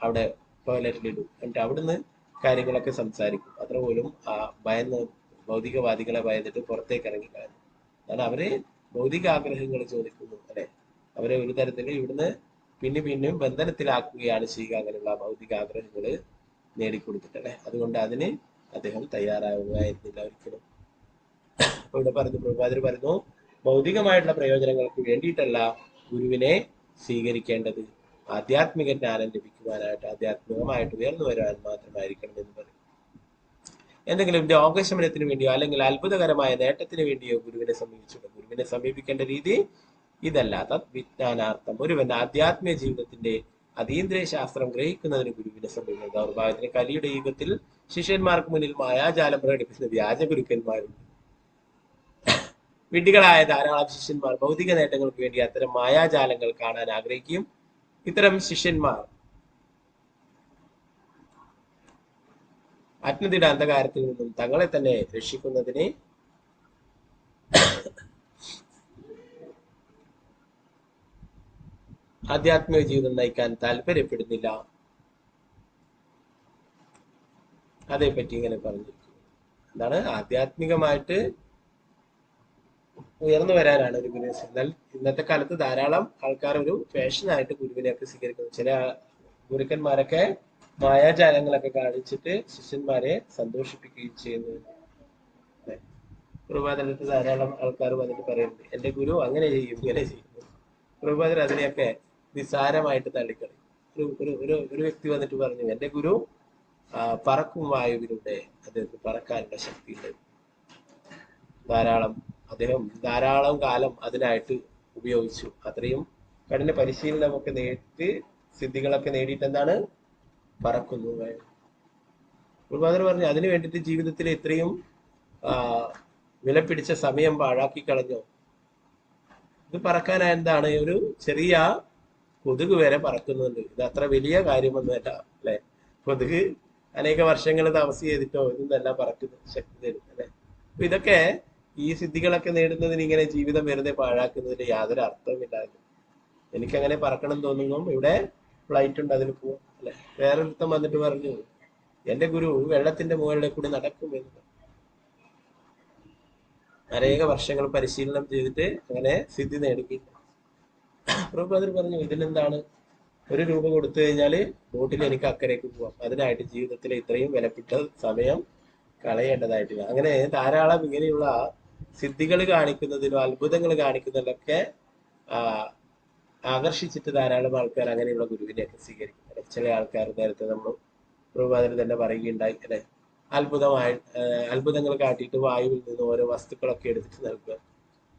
അവിടെ ടോയ്ലറ്റിലിടും. എന്നിട്ട് അവിടുന്ന് കാര്യങ്ങളൊക്കെ സംസാരിക്കും. അത്ര പോലും ഭയന്ന്, ഭൗതികവാദികളെ ഭയന്നിട്ട് പുറത്തേക്ക് ഇറങ്ങില്ല. കാരണം അവര് ഭൗതിക ആഗ്രഹങ്ങൾ ചോദിക്കുന്നു അല്ലെ? അവരെ ഒരു തരത്തിൽ ഇവിടുന്ന് പിന്നെയും ബന്ധനത്തിലാക്കുകയാണ് ചെയ്യുക, അങ്ങനെയുള്ള ഭൗതിക ആഗ്രഹങ്ങൾ നേടിക്കൊടുത്തിട്ടല്ലേ. അതുകൊണ്ട് അതിന് അദ്ദേഹം തയ്യാറാവുകയായിരുന്നില്ല ഒരിക്കലും. അപ്പൊ ഇവിടെ പറഞ്ഞു, പ്രഭുപാദർ പറഞ്ഞു, ഭൗതികമായിട്ടുള്ള പ്രയോജനങ്ങൾക്ക് വേണ്ടിയിട്ടല്ല ഗുരുവിനെ സ്വീകരിക്കേണ്ടത്, ആധ്യാത്മിക ജ്ഞാനം ലഭിക്കുവാനായിട്ട്, ആധ്യാത്മികമായിട്ട് ഉയർന്നു വരാൻ മാത്രമായിരിക്കണം എന്ന് പറയും. എന്തെങ്കിലും രോഗശമനത്തിന് വേണ്ടിയോ അല്ലെങ്കിൽ അത്ഭുതകരമായ നേട്ടത്തിന് വേണ്ടിയോ ഗുരുവിനെ സമീപിച്ചുള്ളൂ. ഗുരുവിനെ സമീപിക്കേണ്ട രീതി ഇതല്ല. തദ്വിജ്ഞാനാർത്ഥം ഒരുവൻ ആധ്യാത്മിക ജീവിതത്തിന്റെ അതീന്ദ്രിയ ശാസ്ത്രം ഗ്രഹിക്കുന്നതിന് ഗുരുവിനെ സമീപിക്കുന്നത്. ദൗർഭാഗ്യത്തിന് കലിയുടെ യുഗത്തിൽ ശിഷ്യന്മാർക്ക് മുന്നിൽ മായാജാലം പ്രകടിപ്പിക്കുന്ന വ്യാജ ഗുരുക്കന്മാരുണ്ട്. വിഡ്ഢികളായ ധാരാളം ശിഷ്യന്മാർ ഭൗതിക നേട്ടങ്ങൾക്ക് വേണ്ടി അത്തരം മായാജാലങ്ങൾ കാണാൻ ആഗ്രഹിക്കുകയും ഇത്തരം ശിഷ്യന്മാർ ആത്മീയതയുടെ അന്ധകാരത്തിൽ നിന്നും തങ്ങളെ തന്നെ രക്ഷിക്കുന്നതിന് ആധ്യാത്മിക ജീവിതം നയിക്കാൻ താല്പര്യപ്പെടുന്നില്ല. അതേപ്പറ്റി ഇങ്ങനെ പറഞ്ഞിരിക്കുന്നു. എന്താണ് ആധ്യാത്മികമായിട്ട് ഉയർന്നു വരാനാണ് ഒരു ഗുരു. എന്നാൽ ഇന്നത്തെ കാലത്ത് ധാരാളം ആൾക്കാർ ഒരു ഫാഷനായിട്ട് ഗുരുവിനെയൊക്കെ സ്വീകരിക്കുന്നു. ചില ഗുരുക്കന്മാരൊക്കെ മായാജാലങ്ങളൊക്കെ കാണിച്ചിട്ട് ശിഷ്യന്മാരെ സന്തോഷിപ്പിക്കുകയും ചെയ്യുന്നു. പ്രഭാതത്തിൽ ധാരാളം ആൾക്കാർ വന്നിട്ട് പറയുന്നുണ്ട്, എന്റെ ഗുരു അങ്ങനെ ചെയ്യും ഇങ്ങനെ ചെയ്യുന്നു. പ്രഭാതർ അതിനെയൊക്കെ നിസ്സാരമായിട്ട് തള്ളിക്കളയും. ഒരു വ്യക്തി വന്നിട്ട് പറഞ്ഞു, എന്റെ ഗുരു പറക്കും വായുവിലൂടെ അദ്ദേഹത്തിന് പറക്കാനുള്ള ശക്തിയുണ്ട്. അദ്ദേഹം ധാരാളം കാലം അതിനായിട്ട് ഉപയോഗിച്ചു. അത്രയും കഠിന പരിശീലനമൊക്കെ നേടിയിട്ട് സിദ്ധികളൊക്കെ നേടിയിട്ട് എന്താണ് പറക്കുന്നു. പ്രഭാതർ പറഞ്ഞു, അതിനു വേണ്ടിയിട്ട് ജീവിതത്തിൽ ഇത്രയും വിലപിടിച്ച സമയം പാഴാക്കി കളഞ്ഞോ? ഇത് പറക്കാൻ എന്താണ് ഒരു ചെറിയ കൊതുക് വരെ പറക്കുന്നുണ്ട്. ഇത് അത്ര വലിയ കാര്യമൊന്നുമല്ല അല്ലെ? കൊതുക് അനേക വർഷങ്ങൾ തപസ് ചെയ്തിട്ടോ ഇതൊന്നല്ല പറക്കുന്ന ശക്തി തരും അല്ലെ? അപ്പൊ ഇതൊക്കെ ഈ സിദ്ധികളൊക്കെ നേടുന്നതിന് ഇങ്ങനെ ജീവിതം വെറുതെ പാഴാക്കുന്നതിന് യാതൊരു അർത്ഥമില്ലായിരുന്നു. എനിക്കങ്ങനെ പറക്കണം തോന്നുമ്പോൾ ഇവിടെ ഫ്ലൈറ്റ് ഉണ്ട്, അതിൽ പോവാം അല്ലെ? വേറൊരുത്തം വന്നിട്ട് പറഞ്ഞു, എന്റെ ഗുരു വെള്ളത്തിന്റെ മുകളിലെ കൂടി നടക്കുമെന്ന്. അനേക വർഷങ്ങൾ പരിശീലനം ചെയ്തിട്ട് അങ്ങനെ സിദ്ധി നേടുകയില്ല. പ്രഭുപാദർ പറഞ്ഞു, ഇതിനെന്താണ്, ഒരു രൂപ കൊടുത്തു കഴിഞ്ഞാൽ ബോട്ടിൽ എനിക്ക് അക്കരയ്ക്ക് പോവാം. അതിനായിട്ട് ജീവിതത്തിലെ ഇത്രയും വിലപ്പെട്ട സമയം കളയേണ്ടതായിട്ടില്ല. അങ്ങനെ ധാരാളം ഇങ്ങനെയുള്ള സിദ്ധികൾ കാണിക്കുന്നതിലും അത്ഭുതങ്ങൾ കാണിക്കുന്നതിലൊക്കെ ആകർഷിച്ചിട്ട് ധാരാളം ആൾക്കാർ അങ്ങനെയുള്ള ഗുരുവിനെയൊക്കെ സ്വീകരിക്കും. ചില ആൾക്കാർ നേരത്തെ നമ്മൾ പ്രഭുപാദർ തന്നെ പറയുകയുണ്ടായി അല്ലെ, അത്ഭുതങ്ങൾ കാട്ടിയിട്ട് വായുവിൽ നിന്ന് ഓരോ വസ്തുക്കളൊക്കെ എടുത്തിട്ട് നൽകുക.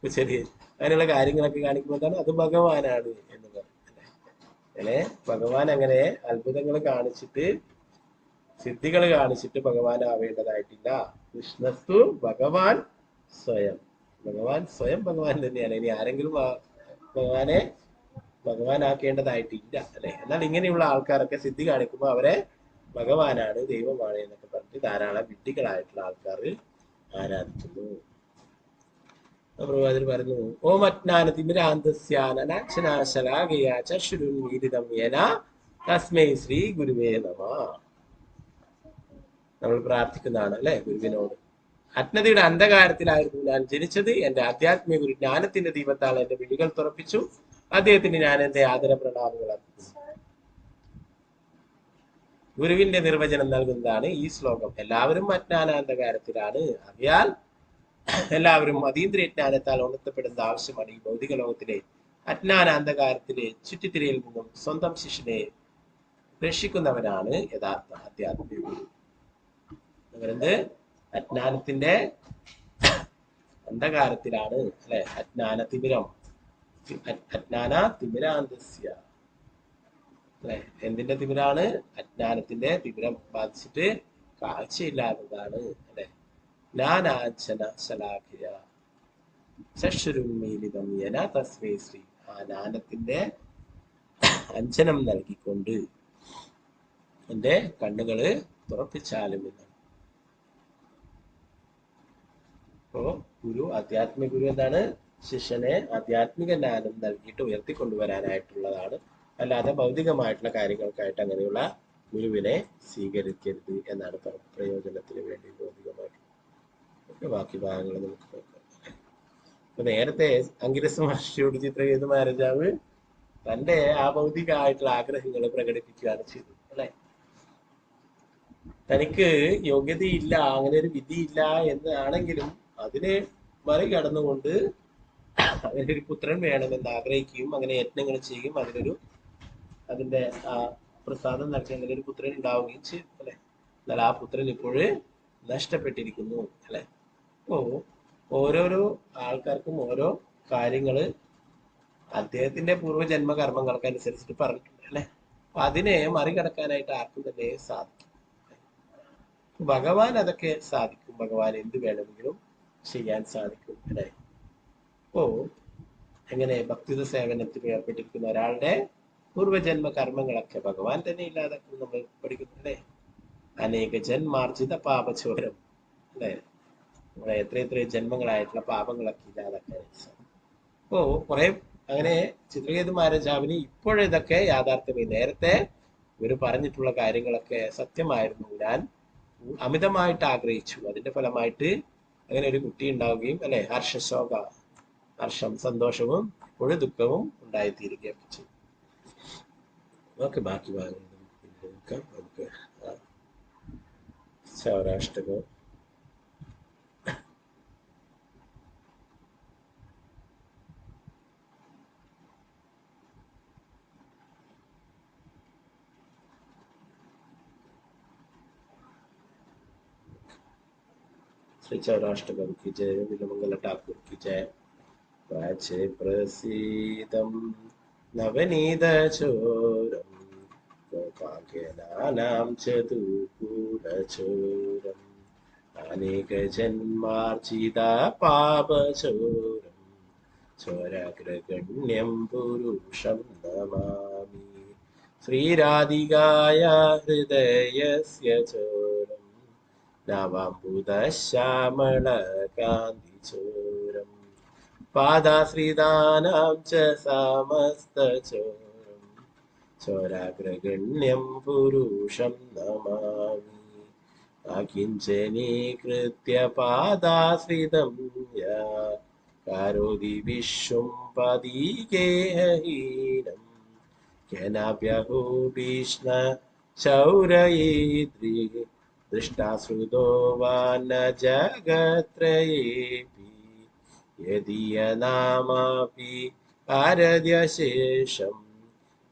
ചെറിയ അങ്ങനെയുള്ള കാര്യങ്ങളൊക്കെ കാണിക്കുമ്പോൾ എന്താണ് അത് ഭഗവാനാണ് എന്ന് പറയും അല്ലെ? ഭഗവാൻ അങ്ങനെ അത്ഭുതങ്ങൾ കാണിച്ചിട്ട് സിദ്ധികൾ കാണിച്ചിട്ട് ഭഗവാനാവേണ്ടതായിട്ടില്ല. കൃഷ്ണസ്തു ഭഗവാൻ സ്വയം. ഭഗവാൻ സ്വയം ഭഗവാൻ തന്നെയാണ്. ഇനി ആരെങ്കിലും ഭഗവാനെ ഭഗവാനാക്കേണ്ടതായിട്ടില്ല അല്ലെ? എന്നാൽ ഇങ്ങനെയുള്ള ആൾക്കാരൊക്കെ സിദ്ധി കാണിക്കുമ്പോൾ അവരെ ഭഗവാനാണ്, ദൈവമാണ് എന്നൊക്കെ പറഞ്ഞിട്ട് ധാരാളം വിഡ്ഢികളായിട്ടുള്ള ആൾക്കാർ ആരാധിക്കുന്നു. പ്രഭുപാദർ പറഞ്ഞു, ഓം അജ്ഞാനതിമിരാന്തസ്യാനനാശനാശലാഗയാചുരുന്മീലിതം യേന തസ്മൈ ശ്രീ ഗുരുവേ നമഃ. നമ്മൾ പ്രാർത്ഥിക്കുന്നതാണ് അല്ലെ ഗുരുവിനോട്. അജ്ഞതയുടെ അന്ധകാരത്തിലായിരുന്നു ഞാൻ ജനിച്ചത്. എന്റെ ആധ്യാത്മിക ഗുരു ജ്ഞാനത്തിന്റെ ദീപത്താൽ എന്റെ വിഴികൾ തുറപ്പിച്ചു. അദ്ദേഹത്തിന് ഞാൻ എന്റെ ആദര പ്രണാമങ്ങൾ അർപ്പിക്കുന്നു. ഗുരുവിന്റെ നിർവചനം നൽകുന്നതാണ് ഈ ശ്ലോകം. എല്ലാവരും അജ്ഞാനാന്ധകാരത്തിലാണ്. ആകയാൽ എല്ലാവരും അതീന്ദ്രിയജ്ഞാനത്താൽ ഉണർത്തപ്പെടുന്ന ആവശ്യമാണ്. ഈ ഭൗതിക ലോകത്തിലെ അജ്ഞാനാന്ധകാരത്തിലെ ചുറ്റിത്തിരയിൽ നിന്നും സ്വന്തം ശിഷ്യനെ രക്ഷിക്കുന്നവനാണ് യഥാർത്ഥ ആധ്യാത്മിക ഗുരു. അവരെന്ത് അജ്ഞാനത്തിന്റെ അന്ധകാരത്തിലാണ് അല്ലെ? അജ്ഞാനതിമിരം, അജ്ഞാനതിമിരാന്തസ്യ അല്ലെ? എന്തിന്റെ തിമിരാണ്? അജ്ഞാനത്തിന്റെ തിമിരം ബാധിച്ചിട്ട് കാഴ്ചയില്ലാത്തതാണ് അല്ലെ? ജ്ഞാനാഞ്ജന ശലാഖയ ചക്ഷുരുന്മീലിതം യേന തസ്മൈ ശ്രീ. ആ ജ്ഞാനത്തിന്റെ അഞ്ജനം നൽകിക്കൊണ്ട് എന്റെ കണ്ണുകള് തുറപ്പിച്ചാലും എന്നാണ്. അപ്പോ ഗുരു, ആധ്യാത്മിക ഗുരു എന്താണ്? ശിഷ്യനെ ആധ്യാത്മിക ജ്ഞാനം നൽകിയിട്ട് ഉയർത്തിക്കൊണ്ടുവരാനായിട്ടുള്ളതാണ്. അല്ലാതെ ഭൗതികമായിട്ടുള്ള കാര്യങ്ങൾക്കായിട്ട് അങ്ങനെയുള്ള ഗുരുവിനെ സ്വീകരിക്കരുത് എന്നാണ് പ്രയോജനത്തിന് വേണ്ടി ഭൗതികമായിട്ട്. ബാക്കി ഭാഗങ്ങൾ നമുക്ക് നോക്കാം. അപ്പൊ നേരത്തെ അങ്കിരസ മഹർഷിയോട് ചിത്രകേതു മഹാരാജാവ് തന്റെ ആ ഭൗതികമായിട്ടുള്ള ആഗ്രഹങ്ങൾ പ്രകടിപ്പിക്കുകയാണ് ചെയ്തത് അല്ലെ? തനിക്ക് യോഗ്യതയില്ല, അങ്ങനെ ഒരു വിധിയില്ല എന്നാണെങ്കിലും അതിനെ മറികടന്നുകൊണ്ട് അങ്ങനെ ഒരു പുത്രൻ വേണമെന്ന് ആഗ്രഹിക്കുകയും അങ്ങനെ യത്നങ്ങൾ ചെയ്യും. അതിന്റെ ആ പ്രസാദം നൽകി അങ്ങനെ ഒരു പുത്രൻ ഉണ്ടാവുകയും ചെയ്തു അല്ലെ? എന്നാൽ ആ പുത്രൻ ഇപ്പോഴ് നഷ്ടപ്പെട്ടിരിക്കുന്നു അല്ലെ? അപ്പോ ഓരോരോ ആൾക്കാർക്കും ഓരോ കാര്യങ്ങള് അദ്ദേഹത്തിന്റെ പൂർവ്വജന്മ കർമ്മങ്ങൾക്ക് അനുസരിച്ചിട്ട് പറഞ്ഞിട്ടുണ്ട് അല്ലെ? അപ്പൊ അതിനെ മറികടക്കാനായിട്ട് ആർക്കും തന്നെ സാധിക്കും. ഭഗവാൻ അതൊക്കെ സാധിക്കും. ഭഗവാൻ എന്ത് വേണമെങ്കിലും ചെയ്യാൻ സാധിക്കും അല്ലെ? അപ്പോ എങ്ങനെ ഭക്തിത സേവനത്തിന് ഏർപ്പെട്ടിരിക്കുന്ന ഒരാളുടെ പൂർവ്വജന്മ കർമ്മങ്ങളൊക്കെ ഭഗവാൻ തന്നെ ഇല്ലാതാക്കും നമ്മൾ പഠിക്കുന്നു അല്ലെ? അനേക ജന്മാർജിത പാപചോരം അല്ലെ, നമ്മുടെ എത്രയെത്ര ജന്മങ്ങളായിട്ടുള്ള പാപങ്ങളൊക്കെ ഇല്ലാതാക്കാൻ. അപ്പോ കുറെ അങ്ങനെ ചിത്രകേതു മഹാരാജാവിന് ഇപ്പോഴിതൊക്കെ യാഥാർത്ഥ്യമായി. നേരത്തെ ഇവർ പറഞ്ഞിട്ടുള്ള കാര്യങ്ങളൊക്കെ സത്യമായിരുന്നു, ഞാൻ അമിതമായിട്ട് ആഗ്രഹിച്ചു, അതിന്റെ ഫലമായിട്ട് അങ്ങനെ ഒരു കുട്ടി ഉണ്ടാവുകയും അല്ലെ, ഹർഷം സന്തോഷവും ഇപ്പോഴും ദുഃഖവും ഉണ്ടായിത്തീരുകയൊക്കെ ചെയ്യും. ഓക്കെ, ബാക്കി ഭാഗം നമുക്ക് സൗരാഷ്ട്രകം. श्री सौराष्ट्रगम की जय, नीलमंगल ठाकुर की जय। वाचे प्रसीदं नवनीत चोरं गोपाङ्गनानां चतुर्भुजचोरम् अनेक जन्मार्जिता पापचोरं चोराग्रगण्यं पुरुषं नमामि। श्रीराधिकाया हृदयस्य चोरम् नवाम्बुदश्यामलकान्तिचोरं पादाश्रितानां च समस्तचोरं चोराग्रगण्यं पुरुषं नमामि। अकिञ्चनीकृत्य पादाश्रितं या करोति विश्वं पदीगेहहीनं केनाप्यहो भीष्ण चौरयेद्रि दृष्टाश्रुतो वा न जगत्त्रयेऽपि यदीयनामापि आराध्यशेषं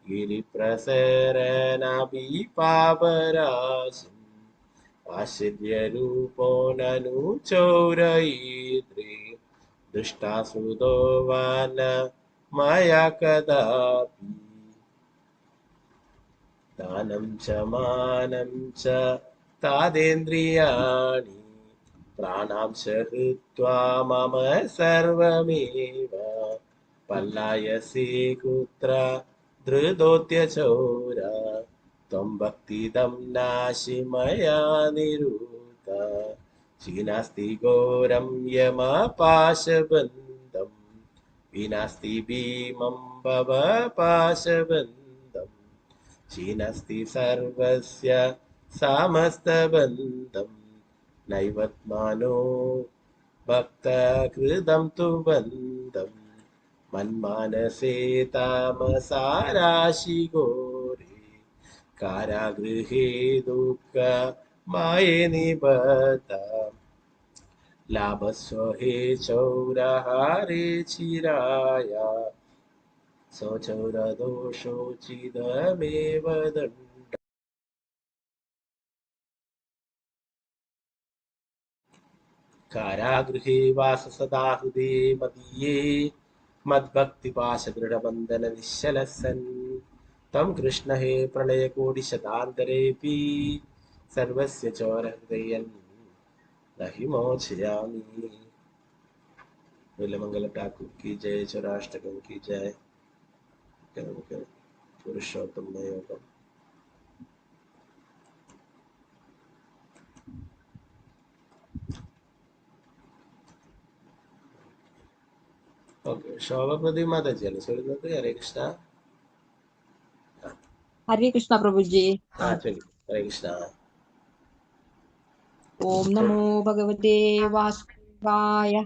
गिरिप्रसरनापि पापराशिम् आश्चर्यरूपो ननु चौरयेद्रि दृष्टाश्रुतो वा न मया कदापि। दानं च मानं च तादेन्द्रियाणि प्राणांश हृत्वा मम सर्वमेव पल्लायसि कुत्र धृतोत्यचौरा त्वं भक्तिदं नाशि मया निरुता चीनास्ति घोरं यमपाशबन्धं विनास्ति भीमं भव पाशबन्धं चीनास्ति सर्वस्य समस्तबन्धं नैवत्मानो भक्तकृतं तु बन्धं मन्मानसे तामसाराशि घोरे कारागृहे दुःख माये निबद्धा लाभस्वहे चौरहारे चिराया सौचौरदोषोचिदमेव दण्ड। कारागृहे वास सदा हृदे मदीये मद्भक्तिपाशदृढबन्धन निश्चलः सन् तं कृष्ण हे प्रलयकोटिशतान्तरेऽपि सर्वस्य चोरहृदयं न हि मोचयामि। नीलमंगल ठाकुर की जय, चौराष्टकम की जय। पुरुषोत्तम योगम। ഓക്കെ, ശോഭപ്രതി മാതാജിയാണ് ചൊല്ലുന്നത്. ഹരേ കൃഷ്ണ. ഹരേ കൃഷ്ണ പ്രഭുജി. ചൊല്ലു. ഹരേ കൃഷ്ണ. ഓം നമോ ഭഗവതേ വാസുദേവായ.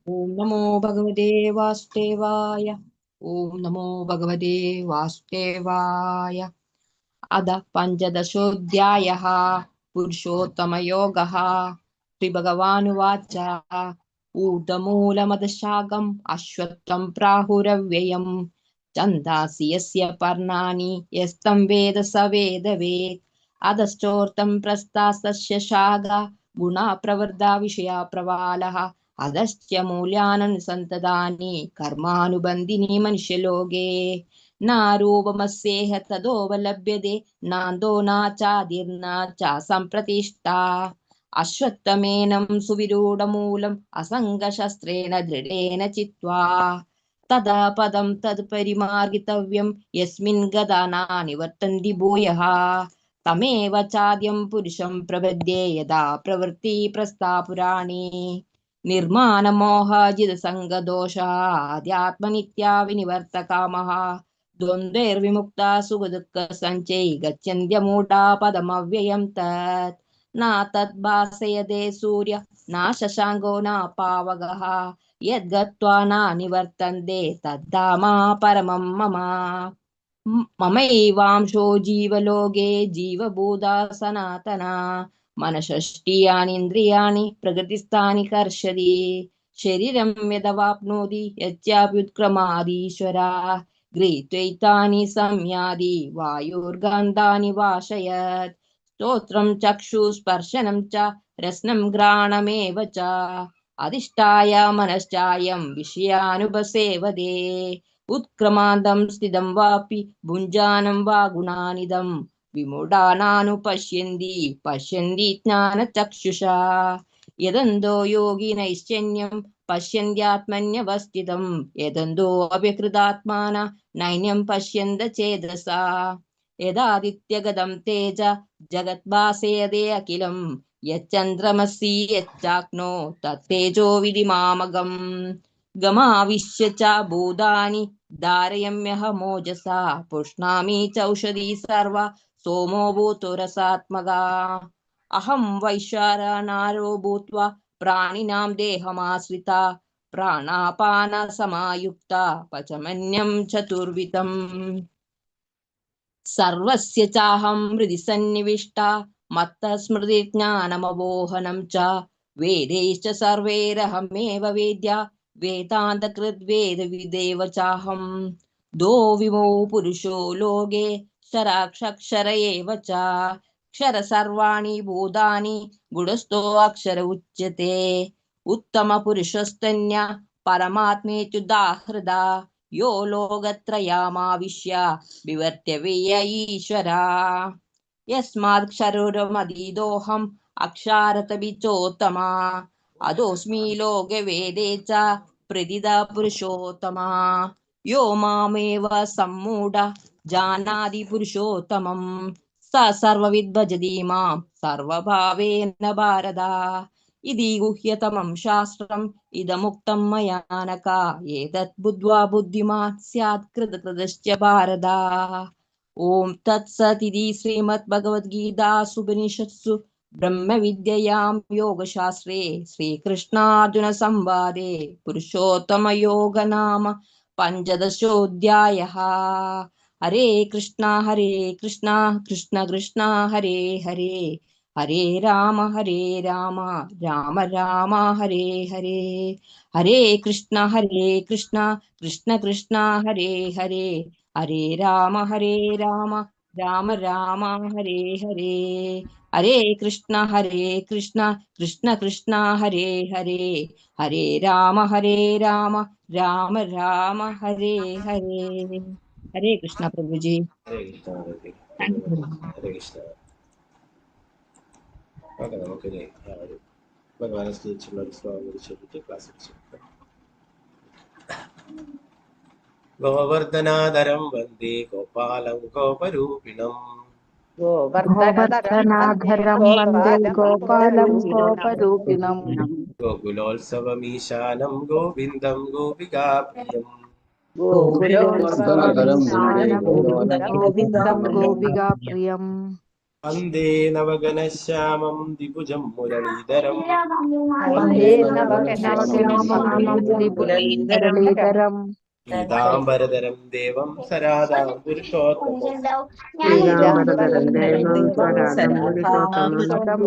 ഓം നമോ ഭഗവതേ വാസുദേവായ. ഓം നമോ ഭഗവതേ വാസുദേവായ. അധ പഞ്ചദശോऽധ്യായः പുരുഷോത്തമയോഗः. ശ്രീഭഗവാനുവാച ഊർധ്വമൂലമധഃശാഖം അശ്വത്ഥം പ്രാഹുരव्ययम् ഛന്ദാസി യസ്യ പർണാനി യസ്തം വേദ സ വേദവേദ്. അധശ്ചോർത്തം പ്രസ്ഥാസ്തസ്യ ശാഖാ ഗുണാ പ്രവൃദ്ധാ വിഷയാ പ്രവാലഃ. അധശ്ച മൂല്യാനനുസന്തതാനി കർമാനുബന്ധിനി മനുഷ്യലോകേ. നാരൂപമസ്യേഹ തദോപലഭ്യതേ നാന്തോ നാചാദിർനാ ചാസംപ്രതിഷ്ഠാ. അശ്വത്ഥമേനം സുവിരൂഢമൂലം അസംഗശസ്ത്രേണ ദൃഢേന ചിത്വാ. തഥാ പദം തത് പരിമാർഗിതവ്യം യസ്മിൻ ഗതാ നാനിവർത്തന്തി ഭൂയഃ. തമേവ ചാദ്യം പുരുഷം പ്രപദ്യേ യഥാ പ്രവൃത്തി പ്രസ്ഥാപുരാണി നിർമാനമോഹജിത സംഗദോഷ ആദ്യാത്മനിത്യാ വിനിവർത്തകാമഃ ദ്വന്ദ്വൈർവിമുക്ത സുഖദുഃഖ സഞ്ചൈ ഗച്ഛന്ത്യമൂഢാ പദമവ്യയം തത് നാ തത് ഭാസയതേ സൂര്യ നാ ശശാങ്കോ നാ പാവകഃ യദ്ഗത്വാ നാ നിവർത്തന്തെ തദ്ധാമ പരമം മമ മമൈവാംശോ ജീവലോകേ ജീവഭൂത സനാതന മനഃഷ്ഠീയാനീന്ദ്രിയാണി പ്രകൃതിസ്ഥാനി കർഷതി ശരീരം യദവാപ്നോതി യസ്യാഭ്യുത്ക്രമാദീശ്വര ഗൃഹീത്വൈതാനി സംയാതി വായുർഗന്ധാനി വാശയത് സ്തോത്രം ചക്ഷുസ്പർശനം ച രസനം ഘ്രാണമേവ ച അധിഷ്ഠായ മനശ്ചായം വിഷയാനുപസേവതേ ഉത്ക്രമാന്തം സ്ഥിതം വാപി ഭുഞ്ജാനം വാ ഗുണാനിദം വിമൂഢാനാനുപശ്യന്തി പശ്യന്തി ജ്ഞാനചക്ഷുഷാ യദന്തോ യോഗിനൈശ്ചന്യം പശ്യന്ത്യാത്മന്യവസ്ഥിതം യദന്തോ അപ്യകൃതാത്മാന നൈന്യം പശ്യന്ത ചേതസാ യദാദിത്യഗതം തേജ ജഗദ്ഭാസയതേ അഖിലം യച്ചന്ദ്രമസി യച്ചാഗ്നോ തത്തേജോ വിധിമാമകം ഗമാവിശ്യ ച ഭൂതാനി ധാരയമ്യഹമോജസാ പുഷ്ണാമി ചൗഷധി സർവ സോമോ ഭൂതുരസാത്മകാ അഹം വൈശ്വാനരോ ഭൂത്വാ പ്രാണിനാം ദേഹമാശ്രിത പ്രാണാപാന സമായുക്ത പചമന്യം ചതുർവിധം സർവസ്യ ചാഹം ഹൃദി സന്നിവിഷ്ട മത്ത സ്മൃതി ജ്ഞാനമവോഹനം ച വേദൈശ്ച സർവൈരഹമേവ വേദ്യ വേദാന്തകൃദ്വേദവിദേവ ചാഹം ദോ വിമോ പുരുഷോ ലോകേ ക്ഷരാക്ഷര ഏവ ച ക്ഷര സർവാണി ഭൂതാനി ഗുണസ്ഥോ അക്ഷര ഉച്യത്തെ ഉത്തമ പുരുഷസ്തന്യ പരമാത്മേത്യുദാഹൃത യോ ലോകത്രയാമാവിശ്യ വിവർത്യവേയ ഈശ്വരാ യസ്മാത് ക്ഷരോരമതീതോഹം അക്ഷാരതബിചോത്തമാ അദോസ്മി ലോകവേദേ ച പ്രതിത പുരുഷോത്തമാ യോ മാമേവ സമ്മൂഢ ജാനാതി പുരുഷോത്തമം സ സർവവിദ് ഭജതി മാം സർവഭാവേന ഭാരത ഇതി ഗുഹ്യതമം ശാസ്ത്രം ഇദമുക്തം മയാ നഘ ഏതത് ബുദ്ധ്വാ ബുദ്ധിമാൻ സ്യാത് കൃതകൃതശ്ച ഭാരത ഓം തത്സത് ഇതി ശ്രീമദ് ഭഗവദ്ഗീതാസുപനിഷത്സു ബ്രഹ്മവിദ്യയാം യോഗശാസ്ത്രേ ശ്രീകൃഷ്ണാർജുന സംവാദേ പുരുഷോത്തമയോഗ നാമ പഞ്ചദശോऽധ്യായഃ. ഹരേ കൃഷ്ണ കൃഷ്ണ കൃഷ്ണ ഹരേ ഹരേ ഹരേ രാമ രാമ രാമ ഹരേ ഹരേ ഹരേ കൃഷ്ണ കൃഷ്ണ കൃഷ്ണ ഹരേ ഹരേ ഹരേ രാമ രാമ രാമ ഹരേ ഹരേ ഹരേ കൃഷ്ണ കൃഷ്ണ കൃഷ്ണ ഹരേ ഹരേ ഹരേ രാമ രാമ രാമ ഹരേ ഹരേ. ഹരേ കൃഷ്ണ പ്രഭുജി. ഹരേ കൃഷ്ണ ഹരേ കൃഷ്ണ. ഓക്കെ, നമുക്കിനി ഭഗവാനെ സ്തുതിച്ചുള്ള ഒരു ശ്ലോകം കൂടി ചൊല്ലിട്ട് ക്ലാസ് വെച്ചു. ഗോവർദ്ധനാധരം വന്ദേ ഗോപാലം ഗോപരൂപിണം ഗോവർദ്ധനാധരം വന്ദേ ഗോപാലം ഗോപരൂപിണം ഗോകുലോത്സവമീശാനം ഗോവിന്ദം ഗോപികാപ്രിയം ഗോവിന്ദം ഗോപികാപ്രിയം വന്ദേ നവഗണശ്യാമം ദ്വിഭുജം മുരളീധരം മുരളീധരം പീതാംബരധരം ദേവം സരാധാം പുരുഷോത്തമം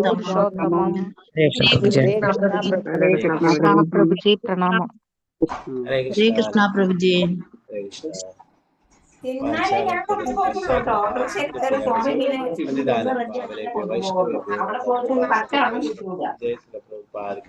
പുരുഷോത്തമം. പ്രഭുജി പ്രണാമം. ഹരേ കൃഷ്ണ പ്രഭുജി. ഹരേ കൃഷ്ണ. ജയ ശ്രീ പ്രഭുപാദ്.